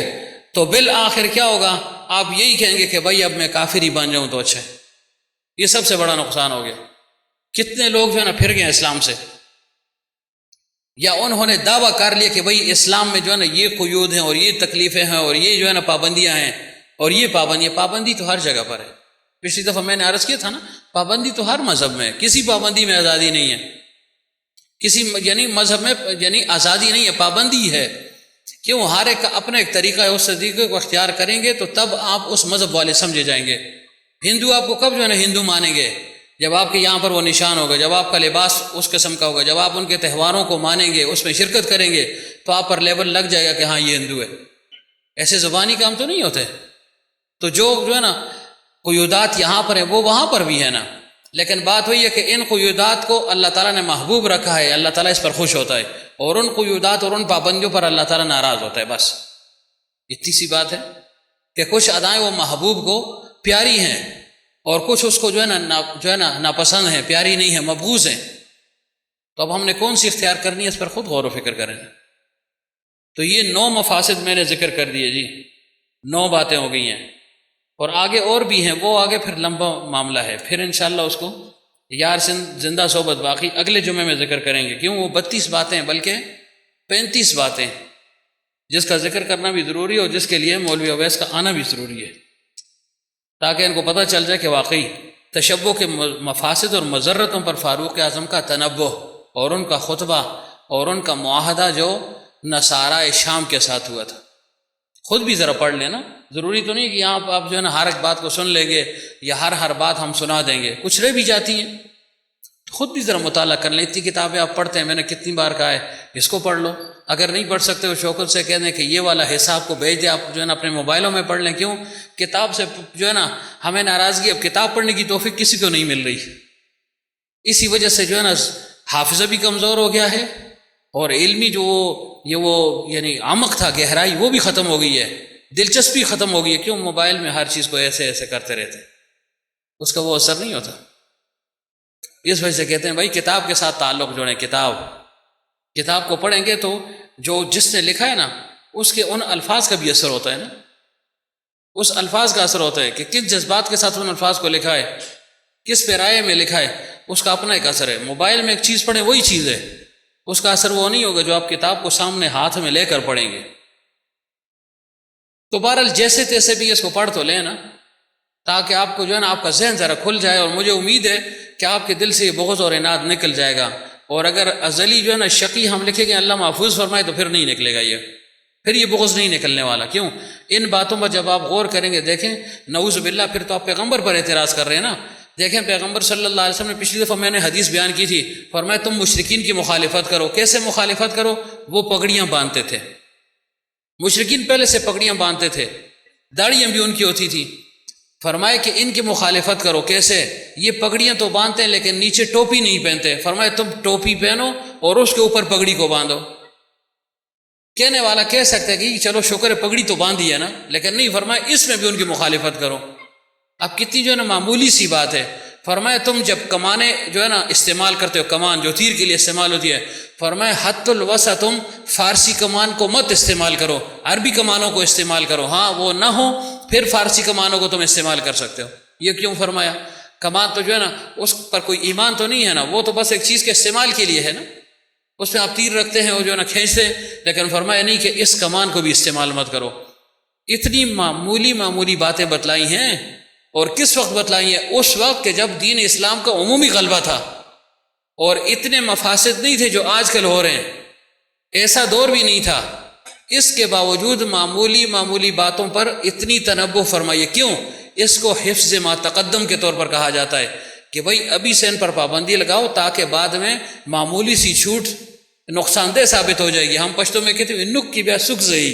تو بالآخر کیا ہوگا؟ آپ یہی کہیں گے کہ بھائی اب میں کافر ہی بن جاؤں تو اچھا ہے۔ یہ سب سے بڑا نقصان ہو گیا۔ کتنے لوگ جو ہے نا پھر گئے اسلام سے، یا انہوں نے دعویٰ کر لیا کہ بھائی اسلام میں جو ہے نا یہ قیود ہیں اور یہ تکلیفیں ہیں اور یہ جو ہے نا پابندیاں ہیں اور یہ پابندی تو ہر جگہ پر ہے۔ پچھلی دفعہ میں نے عرض کیا تھا نا، پابندی تو ہر مذہب میں ہے، کسی پابندی میں آزادی نہیں ہے، کسی یعنی مذہب میں یعنی آزادی نہیں ہے، پابندی ہے۔ کیوں؟ ہر ایک کا اپنا ایک طریقہ ہے، اس طریقے کو اختیار کریں گے تو تب آپ اس مذہب والے سمجھے جائیں گے ہندو آپ کو کب جو ہے نا ہندو مانیں گے؟ جب آپ کے یہاں پر وہ نشان ہوگا، جب آپ کا لباس اس قسم کا ہوگا، جب آپ ان کے تہواروں کو مانیں گے، اس میں شرکت کریں گے، تو آپ پر لیبل لگ جائے گا کہ ہاں یہ ہندو ہے۔ ایسے زبانی کام تو نہیں ہوتے۔ تو جو ہے نا قیودات یہاں پر ہیں وہ وہاں پر بھی ہے نا، لیکن بات وہی ہے کہ ان قیودات کو اللہ تعالیٰ نے محبوب رکھا ہے، اللہ تعالیٰ اس پر خوش ہوتا ہے، اور ان قیودات اور ان پابندیوں پر اللہ تعالیٰ ناراض ہوتا ہے۔ بس اتنی سی بات ہے کہ کچھ ادائیں وہ محبوب کو پیاری ہیں، اور کچھ اس کو جو ہے نا ناپسند ہیں، پیاری نہیں ہیں، مبغوض ہیں۔ تو اب ہم نے کون سی اختیار کرنی ہے، اس پر خود غور و فکر کریں۔ تو یہ 9 مفاسد میں نے ذکر کر دیے جی، 9 باتیں ہو گئی ہیں، اور آگے اور بھی ہیں، وہ آگے پھر لمبا معاملہ ہے، پھر انشاءاللہ اس کو یار زندہ صحبت باقی اگلے جمعے میں ذکر کریں گے، کیوں وہ 32 باتیں بلکہ 35 باتیں جس کا ذکر کرنا بھی ضروری ہے، اور جس کے لیے مولوی اویس کا آنا بھی ضروری ہے، تاکہ ان کو پتہ چل جائے کہ واقعی تشبہ کے مفاسد اور مضرتوں پر فاروق اعظم کا تنبہ اور ان کا خطبہ اور ان کا معاہدہ جو نصارہ شام کے ساتھ ہوا تھا۔ خود بھی ذرا پڑھ لینا، ضروری تو نہیں کہ یہاں آپ جو ہے نا ہر ایک بات کو سن لیں گے یا ہر بات ہم سنا دیں گے، کچھ رہ بھی جاتی ہیں، خود بھی ذرا مطالعہ کر لیں۔ اتنی کتابیں آپ پڑھتے ہیں، میں نے کتنی بار کہا ہے اس کو پڑھ لو، اگر نہیں پڑھ سکتے وہ شوکت سے کہہ دیں کہ یہ والا حصہ آپ کو بھیج دیں، آپ جو ہے نا اپنے موبائلوں میں پڑھ لیں۔ کیوں؟ کتاب سے جو ہے نا ہمیں ناراضگی، اب کتاب پڑھنے کی توفیق کسی کو نہیں مل رہی، اسی وجہ سے جو ہے نا حافظہ بھی کمزور ہو گیا ہے، اور علمی جو وہ یعنی عمق تھا، گہرائی، وہ بھی ختم ہو گئی ہے، دلچسپی ختم ہو گئی ہے۔ کیوں؟ موبائل میں ہر چیز کو ایسے کرتے رہتے، اس کا وہ اثر نہیں ہوتا۔ اس وجہ سے کہتے ہیں بھائی کتاب کے ساتھ تعلق جوڑیں، کتاب کو پڑھیں گے تو جو جس نے لکھا ہے نا اس کے ان الفاظ کا بھی اثر ہوتا ہے نا، اس الفاظ کا اثر ہوتا ہے کہ کس جذبات کے ساتھ ان الفاظ کو لکھا ہے، کس پیرائے میں لکھا ہے، اس کا اپنا ایک اثر ہے۔ موبائل میں ایک چیز پڑھیں وہی چیز ہے، اس کا اثر وہ نہیں ہوگا جو آپ کتاب کو سامنے ہاتھ میں لے کر پڑھیں گے۔ تو بہرحال جیسے تیسے بھی اس کو پڑھ تو لیں نا، تاکہ آپ کو جو ہے نا آپ کا ذہن ذرا کھل جائے، اور مجھے امید ہے کہ آپ کے دل سے یہ بغض اور عناد نکل جائے گا، اور اگر ازلی جو ہے نا شقی ہم لکھیں گے اللہ محفوظ فرمائے تو پھر نہیں نکلے گا، پھر یہ بغض نہیں نکلنے والا۔ کیوں؟ ان باتوں پر جب آپ غور کریں گے، دیکھیں نعوذ باللہ پھر تو آپ پیغمبر پر اعتراض کر رہے ہیں نا۔ دیکھیں پیغمبر صلی اللہ علیہ وسلم نے پچھلی دفعہ میں نے حدیث بیان کی تھی، فرمایا تم مشرکین کی مخالفت کرو۔ کیسے مخالفت کرو؟ وہ پگڑیاں باندھتے تھے، مشرکین پہلے سے پگڑیاں باندھتے تھے، داڑیاں بھی ان کی ہوتی تھی، فرمائے کہ ان کی مخالفت کرو۔ کیسے؟ یہ پگڑیاں تو باندھتے ہیں لیکن نیچے ٹوپی نہیں پہنتے، فرمائے تم ٹوپی پہنو اور اس کے اوپر پگڑی کو باندھو۔ کہنے والا کہہ سکتا ہے کہ چلو شکر ہے پگڑی تو باندھی ہے نا، لیکن نہیں، فرمائے اس میں بھی ان کی مخالفت کرو۔ اب کتنی جو ہے نا معمولی سی بات ہے۔ فرمایا تم جب کمانے جو ہے نا استعمال کرتے ہو، کمان جو تیر کے لیے استعمال ہوتی ہے، فرمایا حت الوسع، تم فارسی کمان کو مت استعمال کرو، عربی کمانوں کو استعمال کرو، ہاں وہ نہ ہو پھر فارسی کمانوں کو تم استعمال کر سکتے ہو۔ یہ کیوں فرمایا؟ کمان تو جو ہے نا اس پر کوئی ایمان تو نہیں ہے نا، وہ تو بس ایک چیز کے استعمال کے لیے ہے نا، اس پہ آپ تیر رکھتے ہیں اور جو ہے نا کھینچتے، لیکن فرمایا نہیں کہ اس کمان کو بھی استعمال مت کرو۔ اتنی معمولی باتیں بتلائی ہیں، اور کس وقت بتلائی ہیں؟ اس وقت کہ جب دین اسلام کا عمومی غلبہ تھا، اور اتنے مفاسد نہیں تھے جو آج کل ہو رہے ہیں، ایسا دور بھی نہیں تھا۔ اس کے باوجود معمولی باتوں پر اتنی تنبہ فرمائیے۔ کیوں؟ اس کو حفظ ما تقدم کے طور پر کہا جاتا ہے کہ بھائی ابھی سے ان پر پابندی لگاؤ، تاکہ بعد میں معمولی سی چھوٹ نقصان دہ ثابت ہو جائے گی۔ ہم پشتوں میں کہتے ہیں نک کی بیا سکھ زئی،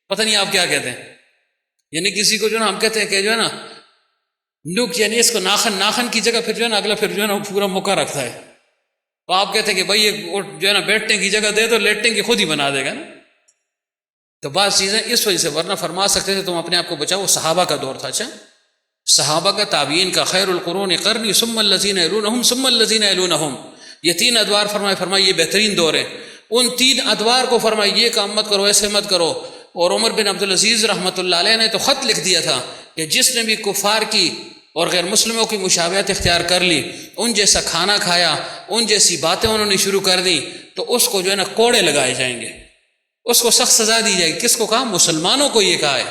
پتہ نہیں آپ کیا کہتے ہیں، یعنی کسی کو جو نا ہم کہتے ہیں کہ جو ہے نا نک، یعنی اس کو ناخن کی جگہ پھر جو ہے نا اگلا پھر جو ہے نا پورا موقع رکھتا ہے، تو آپ کہتے ہیں کہ بھائی یہ جو ہے نا بیٹھنے کی جگہ دے دو، لیٹنے کی خود ہی بنا دے گا نا۔ تو بعض چیزیں اس وجہ سے، ورنہ فرما سکتے تھے تم اپنے آپ کو بچاؤ۔ وہ صحابہ کا دور تھا، اچھا صحابہ کا، تابعین کا، خیر القرون قرنی ثم الذین یلونہم ثم الذین یلونہم، یہ 3 ادوار فرمائے یہ بہترین دور ہے۔ ان 3 ادوار کو فرمائے یہ کام مت کرو، ایسے مت کرو۔ اور عمر بن عبدالعزیز رحمۃ اللہ علیہ نے تو خط لکھ دیا تھا کہ جس نے بھی کفار کی اور غیر مسلموں کی مشابہت اختیار کر لی، ان جیسا کھانا کھایا، ان جیسی باتیں انہوں نے شروع کر دی، تو اس کو جو ہے نا کوڑے لگائے جائیں گے، اس کو سخت سزا دی جائے گی۔ کس کو کہا؟ مسلمانوں کو یہ کہا ہے،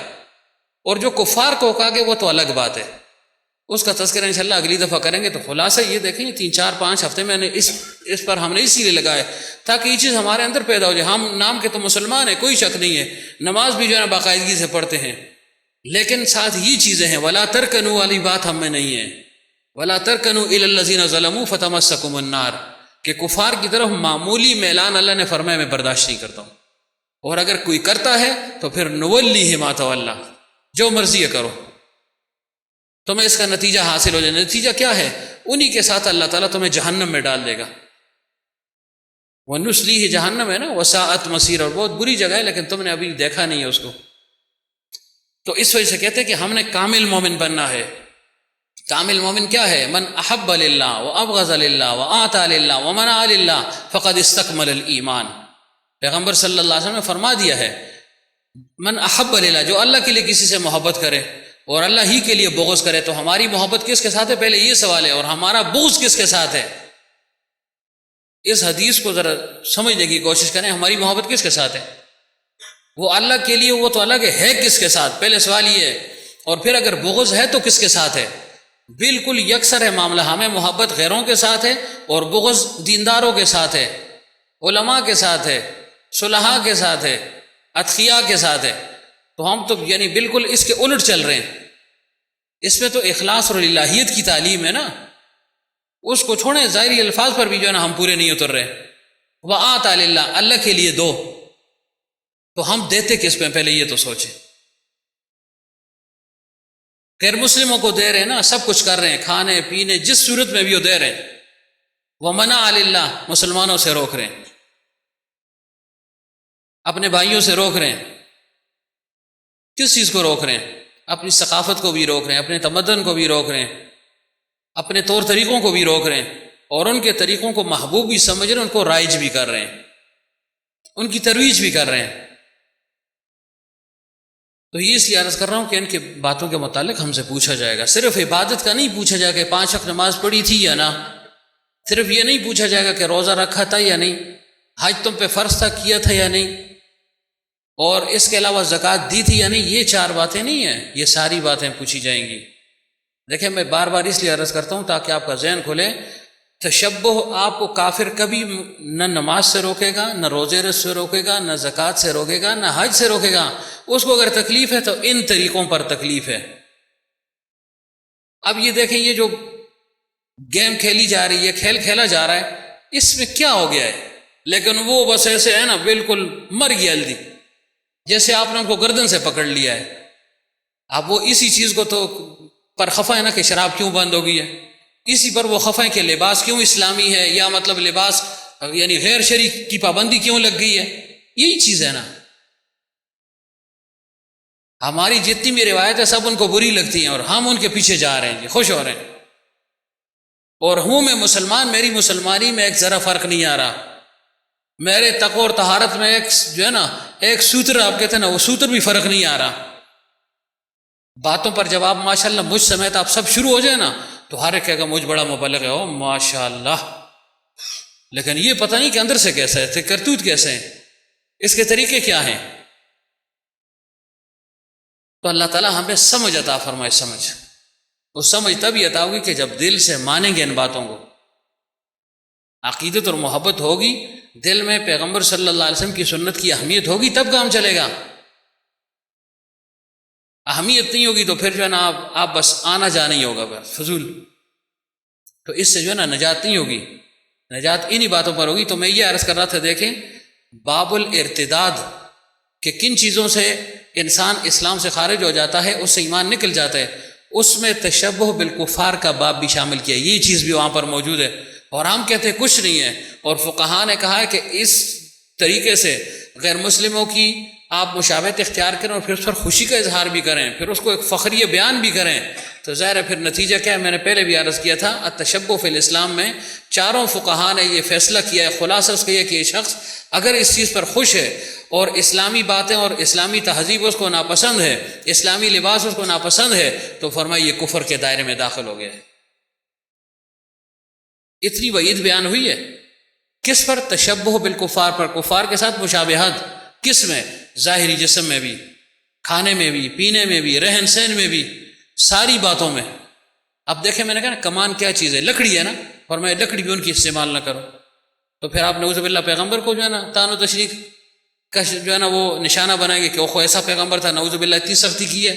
اور جو کفار کو کہا کہ وہ تو الگ بات ہے، اس کا تذکرہ انشاءاللہ اگلی دفعہ کریں گے۔ تو خلاصہ یہ دیکھیں 3-4-5 ہفتے میں نے اس پر ہم نے اسی لیے لگائے تاکہ یہ چیز ہمارے اندر پیدا ہو جائے۔ ہم نام کے تو مسلمان ہیں، کوئی شک نہیں ہے، نماز بھی جو ہے نا باقاعدگی سے پڑھتے ہیں، لیکن ساتھ یہ چیزیں ہیں، ولا ترکنوا والی بات ہم میں نہیں ہے، ولا ترکنوا الی الذین ظلموا فتمسکم النار، کہ کفار کی طرف معمولی میلان اللہ نے فرمایا میں برداشت نہیں کرتا ہوں، اور اگر کوئی کرتا ہے تو پھر نولیہ ما تولی، جو مرضی ہے کرو، تمہیں اس کا نتیجہ حاصل ہو جائے۔ نتیجہ کیا ہے؟ انہی کے ساتھ اللہ تعالیٰ تمہیں جہنم میں ڈال دے گا۔ وَنُسْلِيهِ جہنم ہے نا، وَسَاءَتْ مَصِيرًا، اور بہت بری جگہ ہے، لیکن تم نے ابھی دیکھا نہیں ہے اس کو۔ تو اس وجہ سے کہتے ہیں کہ ہم نے کامل مومن بننا ہے۔ کامل مومن کیا ہے؟ من احب للہ وابغض للہ واعطى للہ ومنع للہ فقد استکمل الایمان۔ پیغمبر صلی اللہ علیہ وسلم نے فرما دیا ہے، من احب للہ، جو اللہ کے لیے کسی سے محبت کرے اور اللہ ہی کے لیے بغض کرے، تو ہماری محبت کس کے ساتھ ہے؟ پہلے یہ سوال ہے، اور ہمارا بغض کس کے ساتھ ہے؟ اس حدیث کو ذرا سمجھنے کی کوشش کریں، ہماری محبت کس کے ساتھ ہے؟ وہ اللہ کے لیے، وہ تو الگ ہے کس کے ساتھ؟ پہلے سوال یہ ہے، اور پھر اگر بغض ہے تو کس کے ساتھ ہے؟ بالکل یکسر ہے معاملہ، ہمیں محبت غیروں کے ساتھ ہے اور بغض دینداروں کے ساتھ ہے، علماء کے ساتھ ہے، صلحاء کے ساتھ ہے، اتقیاء کے ساتھ ہے۔ تو ہم تو یعنی بالکل اس کے الٹ چل رہے ہیں۔ اس میں تو اخلاص اور الہیت کی تعلیم ہے نا، اس کو چھوڑیں، ظاہری الفاظ پر بھی جو ہے نا ہم پورے نہیں اتر رہے۔ وَآتَى لِلَّهِ، اللہ کے لیے دو، تو ہم دیتے کس پہ؟ پہلے یہ تو سوچیں۔ غیر مسلموں کو دے رہے ہیں نا، سب کچھ کر رہے ہیں، کھانے پینے جس صورت میں بھی وہ دے رہے ہیں۔ وَمَنَعَ لِلَّهِ، مسلمانوں سے روک رہے ہیں، اپنے بھائیوں سے روک رہے ہیں۔ کس چیز کو روک رہے ہیں؟ اپنی ثقافت کو بھی روک رہے ہیں، اپنے تمدن کو بھی روک رہے ہیں، اپنے طور طریقوں کو بھی روک رہے ہیں، اور ان کے طریقوں کو محبوب بھی سمجھ رہے ہیں، ان کو رائج بھی کر رہے ہیں، ان کی ترویج بھی کر رہے ہیں۔ تو یہ اس لیے عرض کر رہا ہوں کہ ان کی باتوں کے متعلق ہم سے پوچھا جائے گا۔ صرف عبادت کا نہیں پوچھا جائے گا کہ 5 وقت نماز پڑھی تھی یا نہ، صرف یہ نہیں پوچھا جائے گا کہ روزہ رکھا تھا یا نہیں، حج تم پہ فرض تھا کیا تھا یا نہیں، اور اس کے علاوہ زکوٰۃ دی تھی یا نہیں۔ یہ 4 باتیں نہیں ہیں، یہ ساری باتیں پوچھی جائیں گی۔ دیکھیں میں بار بار اس لیے عرض کرتا ہوں تاکہ آپ کا ذہن کھلے۔ تشبہ آپ کو کافر کبھی نہ نماز سے روکے گا، نہ روزے سے روکے گا، نہ زکوٰۃ سے روکے گا، نہ حج سے روکے گا۔ اس کو اگر تکلیف ہے تو ان طریقوں پر تکلیف ہے۔ اب یہ دیکھیں، یہ جو گیم کھیلی جا رہی ہے، کھیل کھیلا جا رہا ہے، اس میں کیا ہو گیا ہے؟ لیکن وہ بس ایسے ہے نا، بالکل مر گیا جلدی، جیسے آپ نے ان کو گردن سے پکڑ لیا ہے۔ اب وہ اسی چیز کو تو پر خفا ہے نا کہ شراب کیوں بند ہو گئی ہے، اسی پر وہ خفا ہے کہ لباس کیوں اسلامی ہے، یا مطلب لباس یعنی غیر شرعی کی پابندی کیوں لگ گئی ہے۔ یہی چیز ہے نا، ہماری جتنی بھی روایتیں سب ان کو بری لگتی ہیں، اور ہم ان کے پیچھے جا رہے ہیں جی، خوش ہو رہے ہیں۔ اور ہوں میں مسلمان، میری مسلمانی میں ایک ذرا فرق نہیں آ رہا، میرے تقوی اور طہارت میں ایک جو ہے نا، ایک سوتر آپ کہتے ہیں نا، وہ سوتر بھی فرق نہیں آ رہا۔ باتوں پر جب آپ ماشاءاللہ مجھ سمیت آپ سب شروع ہو جائے نا، تو ہر ایک کہے گا مجھ بڑا مبلغ ہے، او ماشاءاللہ، لیکن یہ پتہ نہیں کہ اندر سے کیسے ہے، کرتوت کیسے ہیں، اس کے طریقے کیا ہیں۔ تو اللہ تعالیٰ ہمیں سمجھ عطا فرمائے، سمجھ، وہ سمجھ تبھی عطا ہوگی کہ جب دل سے مانیں گے ان باتوں کو، عقیدت اور محبت ہوگی دل میں، پیغمبر صلی اللہ علیہ وسلم کی سنت کی اہمیت ہوگی، تب کام چلے گا۔ اہمیت نہیں ہوگی تو پھر جو ہے نا آپ بس آنا جانا ہی ہوگا، بس فضول۔ تو اس سے جو ہے نا نجات نہیں ہوگی، نجات انہی باتوں پر ہوگی۔ تو میں یہ عرض کر رہا تھا، دیکھیں باب الارتداد کہ کن چیزوں سے انسان اسلام سے خارج ہو جاتا ہے، اس سے ایمان نکل جاتا ہے، اس میں تشبہ بالکفار کا باب بھی شامل کیا، یہ چیز بھی وہاں پر موجود ہے، اور ہم کہتے ہیں کچھ نہیں ہے۔ اور فقہاء نے کہا ہے کہ اس طریقے سے غیر مسلموں کی آپ مشابہت اختیار کریں اور پھر اس پر خوشی کا اظہار بھی کریں، پھر اس کو ایک فخریہ بیان بھی کریں، تو ظاہر ہے پھر نتیجہ کیا ہے؟ میں نے پہلے بھی عرض کیا تھا، التشبہ فی الاسلام میں 4 فقہاء نے یہ فیصلہ کیا ہے، خلاصہ اس کا یہ کہ یہ شخص اگر اس چیز پر خوش ہے اور اسلامی باتیں اور اسلامی تہذیب اس کو ناپسند ہے، اسلامی لباس اس کو ناپسند ہے، تو فرمایا یہ کفر کے دائرے میں داخل ہو گیا ہے۔ اتنی وعید بیان ہوئی ہے کس پر؟ تشبہ بالکفار پر، کفار کے ساتھ مشابہت، کس میں؟ ظاہری جسم میں بھی، کھانے میں بھی، پینے میں بھی، رہن سہن میں بھی، ساری باتوں میں۔ اب دیکھیں میں نے کہا نا کمان کیا چیز ہے؟ لکڑی ہے نا، اور میں لکڑی بھی ان کی استعمال نہ کروں، تو پھر آپ نعوذ باللہ پیغمبر کو جو ہے نا تان و تشریق کا جو ہے نا وہ نشانہ بنائیں گے کہ وہ ایسا پیغمبر تھا، نعوذ باللہ اتنی سختی کی ہے۔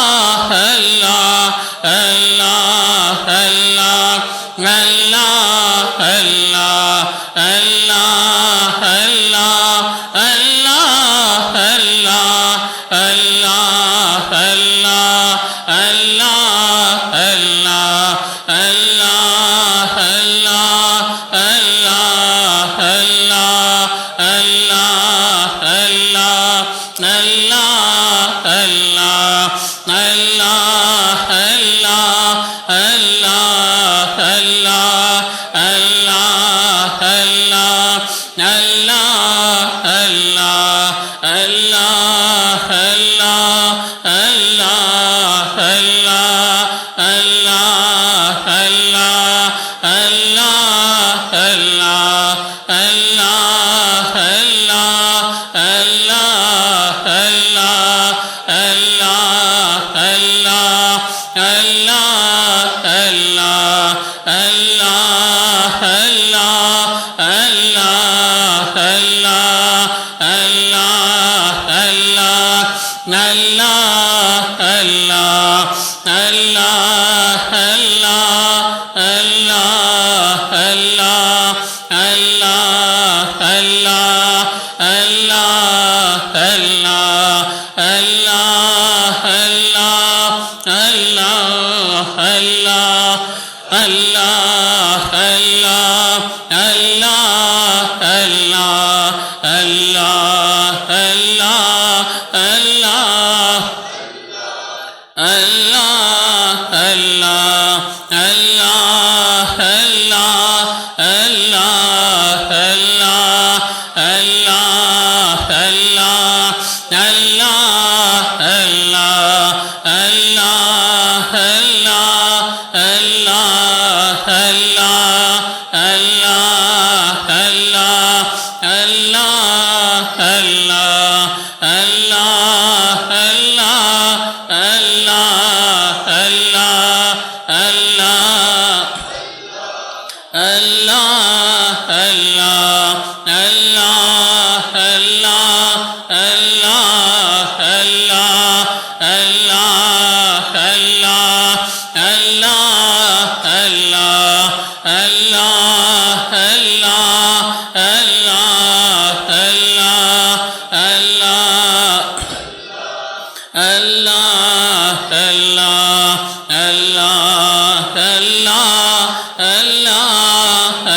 اللہ اللہ اللہ اللہ اللہ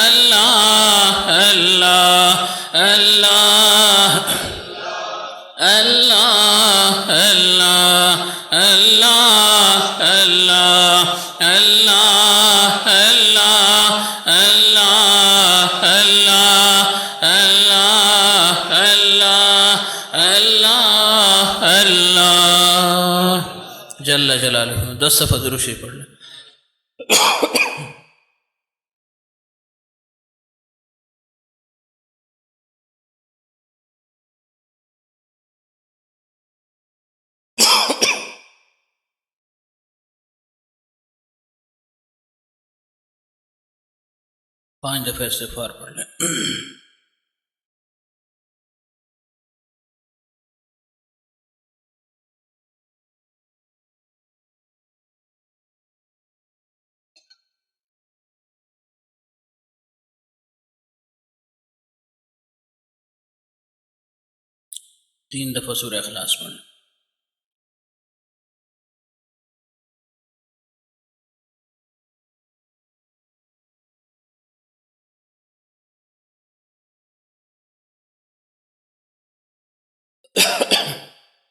اللہ اللہ اللہ اللہ اللہ اللہ اللہ اللہ اللہ اللہ اللہ اللہ اللہ جل جلالہ 10 دفعہ درود شریف پڑھ لیں. پانچ دفعہ استغفار پڑھ لیں. تین دفعہ سورہ اخلاص پڑھ لیں.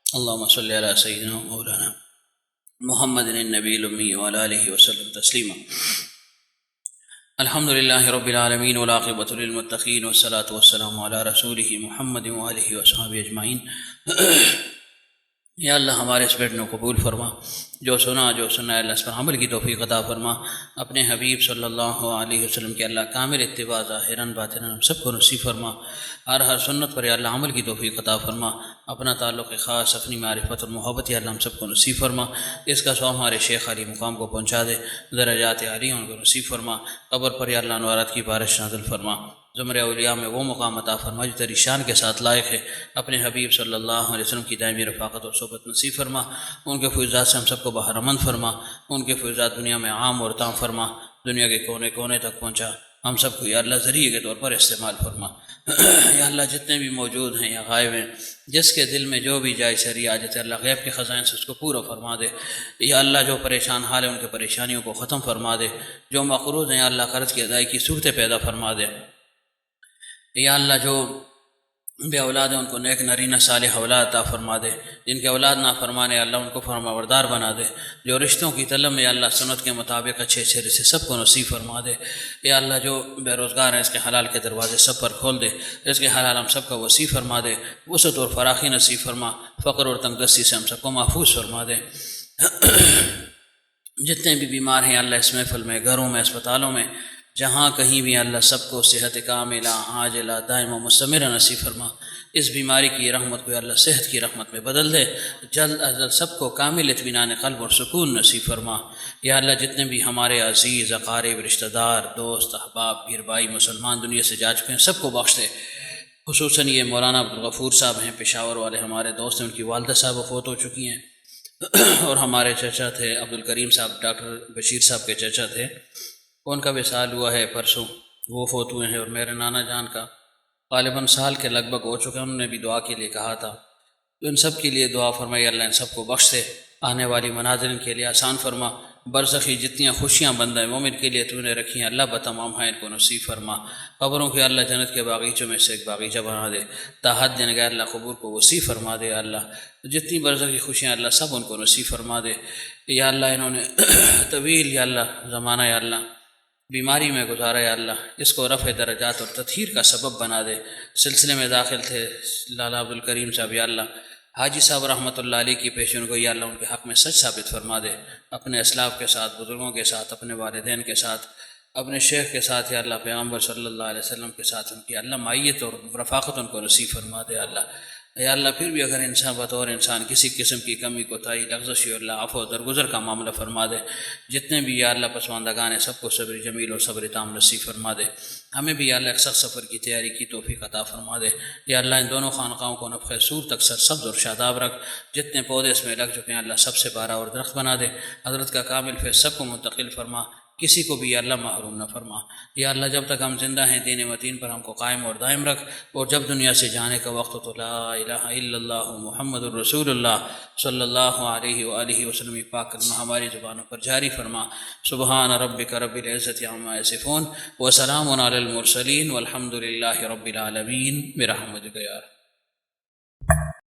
اللہم صلی علی سیدنا مولانا محمد النبی الامی وعلی آلہ وسلم تسلیما. الحمد للہ رب العالمین والعاقبۃ للمتقین والصلاۃ والسلام علی رسولہ محمد وآلہ وصحبہ اجمعین. یا اللہ ہمارے اس بیٹھنے کو قبول فرما، جو سنا اللہ اس پر عمل کی توفیق عطا فرما. اپنے حبیب صلی اللہ علیہ وسلم کے اللہ کامل اتباع ظاہراً باطناً ہم سب کو نصیب فرما. ہر سنت پر یا اللہ عمل کی توفیق عطا فرما. اپنا تعلق خاص، اپنی معرفت اور محبت یا اللہ ہم سب کو نصیب فرما. اس کا سواب ہمارے شیخ علی مقام کو پہنچا دے، درجات عالی ان کو نصیب فرما. قبر پر یا اللہ انوارات کی بارش نازل فرما. زمرہ اولیاء میں وہ مقام عطا فرما جو تیری شان کے ساتھ لائق ہے. اپنے حبیب صلی اللہ علیہ وسلم کی دائمی رفاقت اور صحبت نصیب فرما. ان کے فیضات سے ہم سب کو بہرمند فرما. ان کے فیضات دنیا میں عام اور تام فرما. دنیا کے کونے کونے تک پہنچا. ہم سب کو یا اللہ ذریعے کے طور پر استعمال فرما. یا اللہ جتنے بھی موجود ہیں یا غائب ہیں، جس کے دل میں جو بھی جائے شرعی حاجت ہے اللہ غیب کے خزائن سے اس کو پورا فرما دے. یا اللہ جو پریشان حال ہے ان کے پریشانیوں کو ختم فرما دے. جو مقروض ہیں یا اللہ قرض کی ادائیگی کی صورتیں پیدا فرما دے. یا اللہ جو بے اولاد ہیں ان کو نیک نرینہ صالح اولاد عطا فرما دے. جن کے اولاد نافرمانے اللہ ان کو فرمانبردار بنا دے. جو رشتوں کی طلب میں یا اللہ سنت کے مطابق اچھے اچھے رشتے سب کو نصیب فرما دے. یا اللہ جو بے روزگار ہیں اس کے حلال کے دروازے سب پر کھول دے. اس کے حلال ہم سب کا وسیع فرما دے. وسعت اور فراخی نصیب فرما. فقر اور تنگ دستی سے ہم سب کو محفوظ فرما دے. جتنے بھی بیمار ہیں اللہ اس محفل میں، گھروں میں، اسپتالوں میں، جہاں کہیں بھی اللہ سب کو صحت کاملہ عاجلہ دائمہ مستمرہ نصیب فرما. اس بیماری کی رحمت کو اللہ صحت کی رحمت میں بدل دے. جلد از جلد سب کو کامل اطمینان قلب اور سکون نصیب فرما. یا اللہ جتنے بھی ہمارے عزیز اقارب رشتہ دار دوست احباب پیر بھائی مسلمان دنیا سے جا چکے ہیں سب کو بخش دے. خصوصاً یہ مولانا عبدالغفور صاحب ہیں پشاور والے ہمارے دوست ہیں، ان کی والدہ صاحب فوت ہو چکی ہیں. اور ہمارے چچا تھے عبدالکریم صاحب، ڈاکٹر بشیر صاحب کے چچا تھے، ان کا وصال ہوا ہے پرسوں، وہ فوت ہوئے ہیں. اور میرے نانا جان کا غالباً سال کے لگ بھگ ہو چکے ہیں. انہوں نے بھی دعا کے لیے کہا تھا، تو ان سب کے لیے دعا فرمائی. اللہ ان سب کو بخش دے. آنے والی مناظر ان کے لیے آسان فرما. برزخی جتنی خوشیاں بندہ مومن کے لیے تو نے رکھی ہیں اللہ بتمام ہیں ان کو نصیب فرما. قبروں کے اللہ جنت کے باغیچوں میں سے ایک باغیچہ بنا دے. تاحت دن گئے اللہ قبور کو وسیع فرما دے. اللہ جتنی برزخی خوشیاں اللہ سب ان کو نصیب فرما دے. یا اللہ انہوں نے طویل یا اللہ زمانہ یا اللہ بیماری میں گزارا. یا اللہ اس کو رفع درجات اور تطہیر کا سبب بنا دے. سلسلے میں داخل تھے لالا عبدالکریم صاحب، یا اللہ حاجی صاحب رحمۃ اللہ علیہ کی پیشن کو یا اللہ ان کے حق میں سچ ثابت فرما دے. اپنے اسلاف کے ساتھ، بزرگوں کے ساتھ، اپنے والدین کے ساتھ، اپنے شیخ کے ساتھ، یا اللہ پیغمبر صلی اللہ علیہ وسلم کے ساتھ ان کی اللہ معیت اور رفاقت ان کو نصیب فرما دے. اللہ یا اللہ پھر بھی اگر انسان بطور انسان کسی قسم کی کمی کوتاہی لغزش یا اللہ عفو و درگزر کا معاملہ فرما دے. جتنے بھی یا اللہ پسماندگان ہیں سب کو صبر جمیل اور صبر تام نصیب فرما دے. ہمیں بھی یا اللہ ایک سخت سفر کی تیاری کی توفیق عطا فرما دے. یا اللہ ان دونوں خانقاہوں کو نفخ سور تک سرسبز اور شاداب رکھ. جتنے پودے اس میں لگ چکے ہیں اللہ سب سے بارہ اور درخت بنا دے. حضرت کا کامل فیض سب کو منتقل فرما. کسی کو بھی یا اللہ محروم نہ فرما۔ یا اللہ جب تک ہم زندہ ہیں دین متین پر ہم کو قائم اور دائم رکھ، اور جب دنیا سے جانے کا وقت تو لا الہ الا اللہ محمد الرسول اللہ صلی اللہ علیہ وآلہ وسلم پاک کلمہ ہماری زبانوں پر جاری فرما۔ سبحان ربک رب العزت عما یصفون وسلام علی المرسلین والحمد للہ رب العالمین برحمتک یا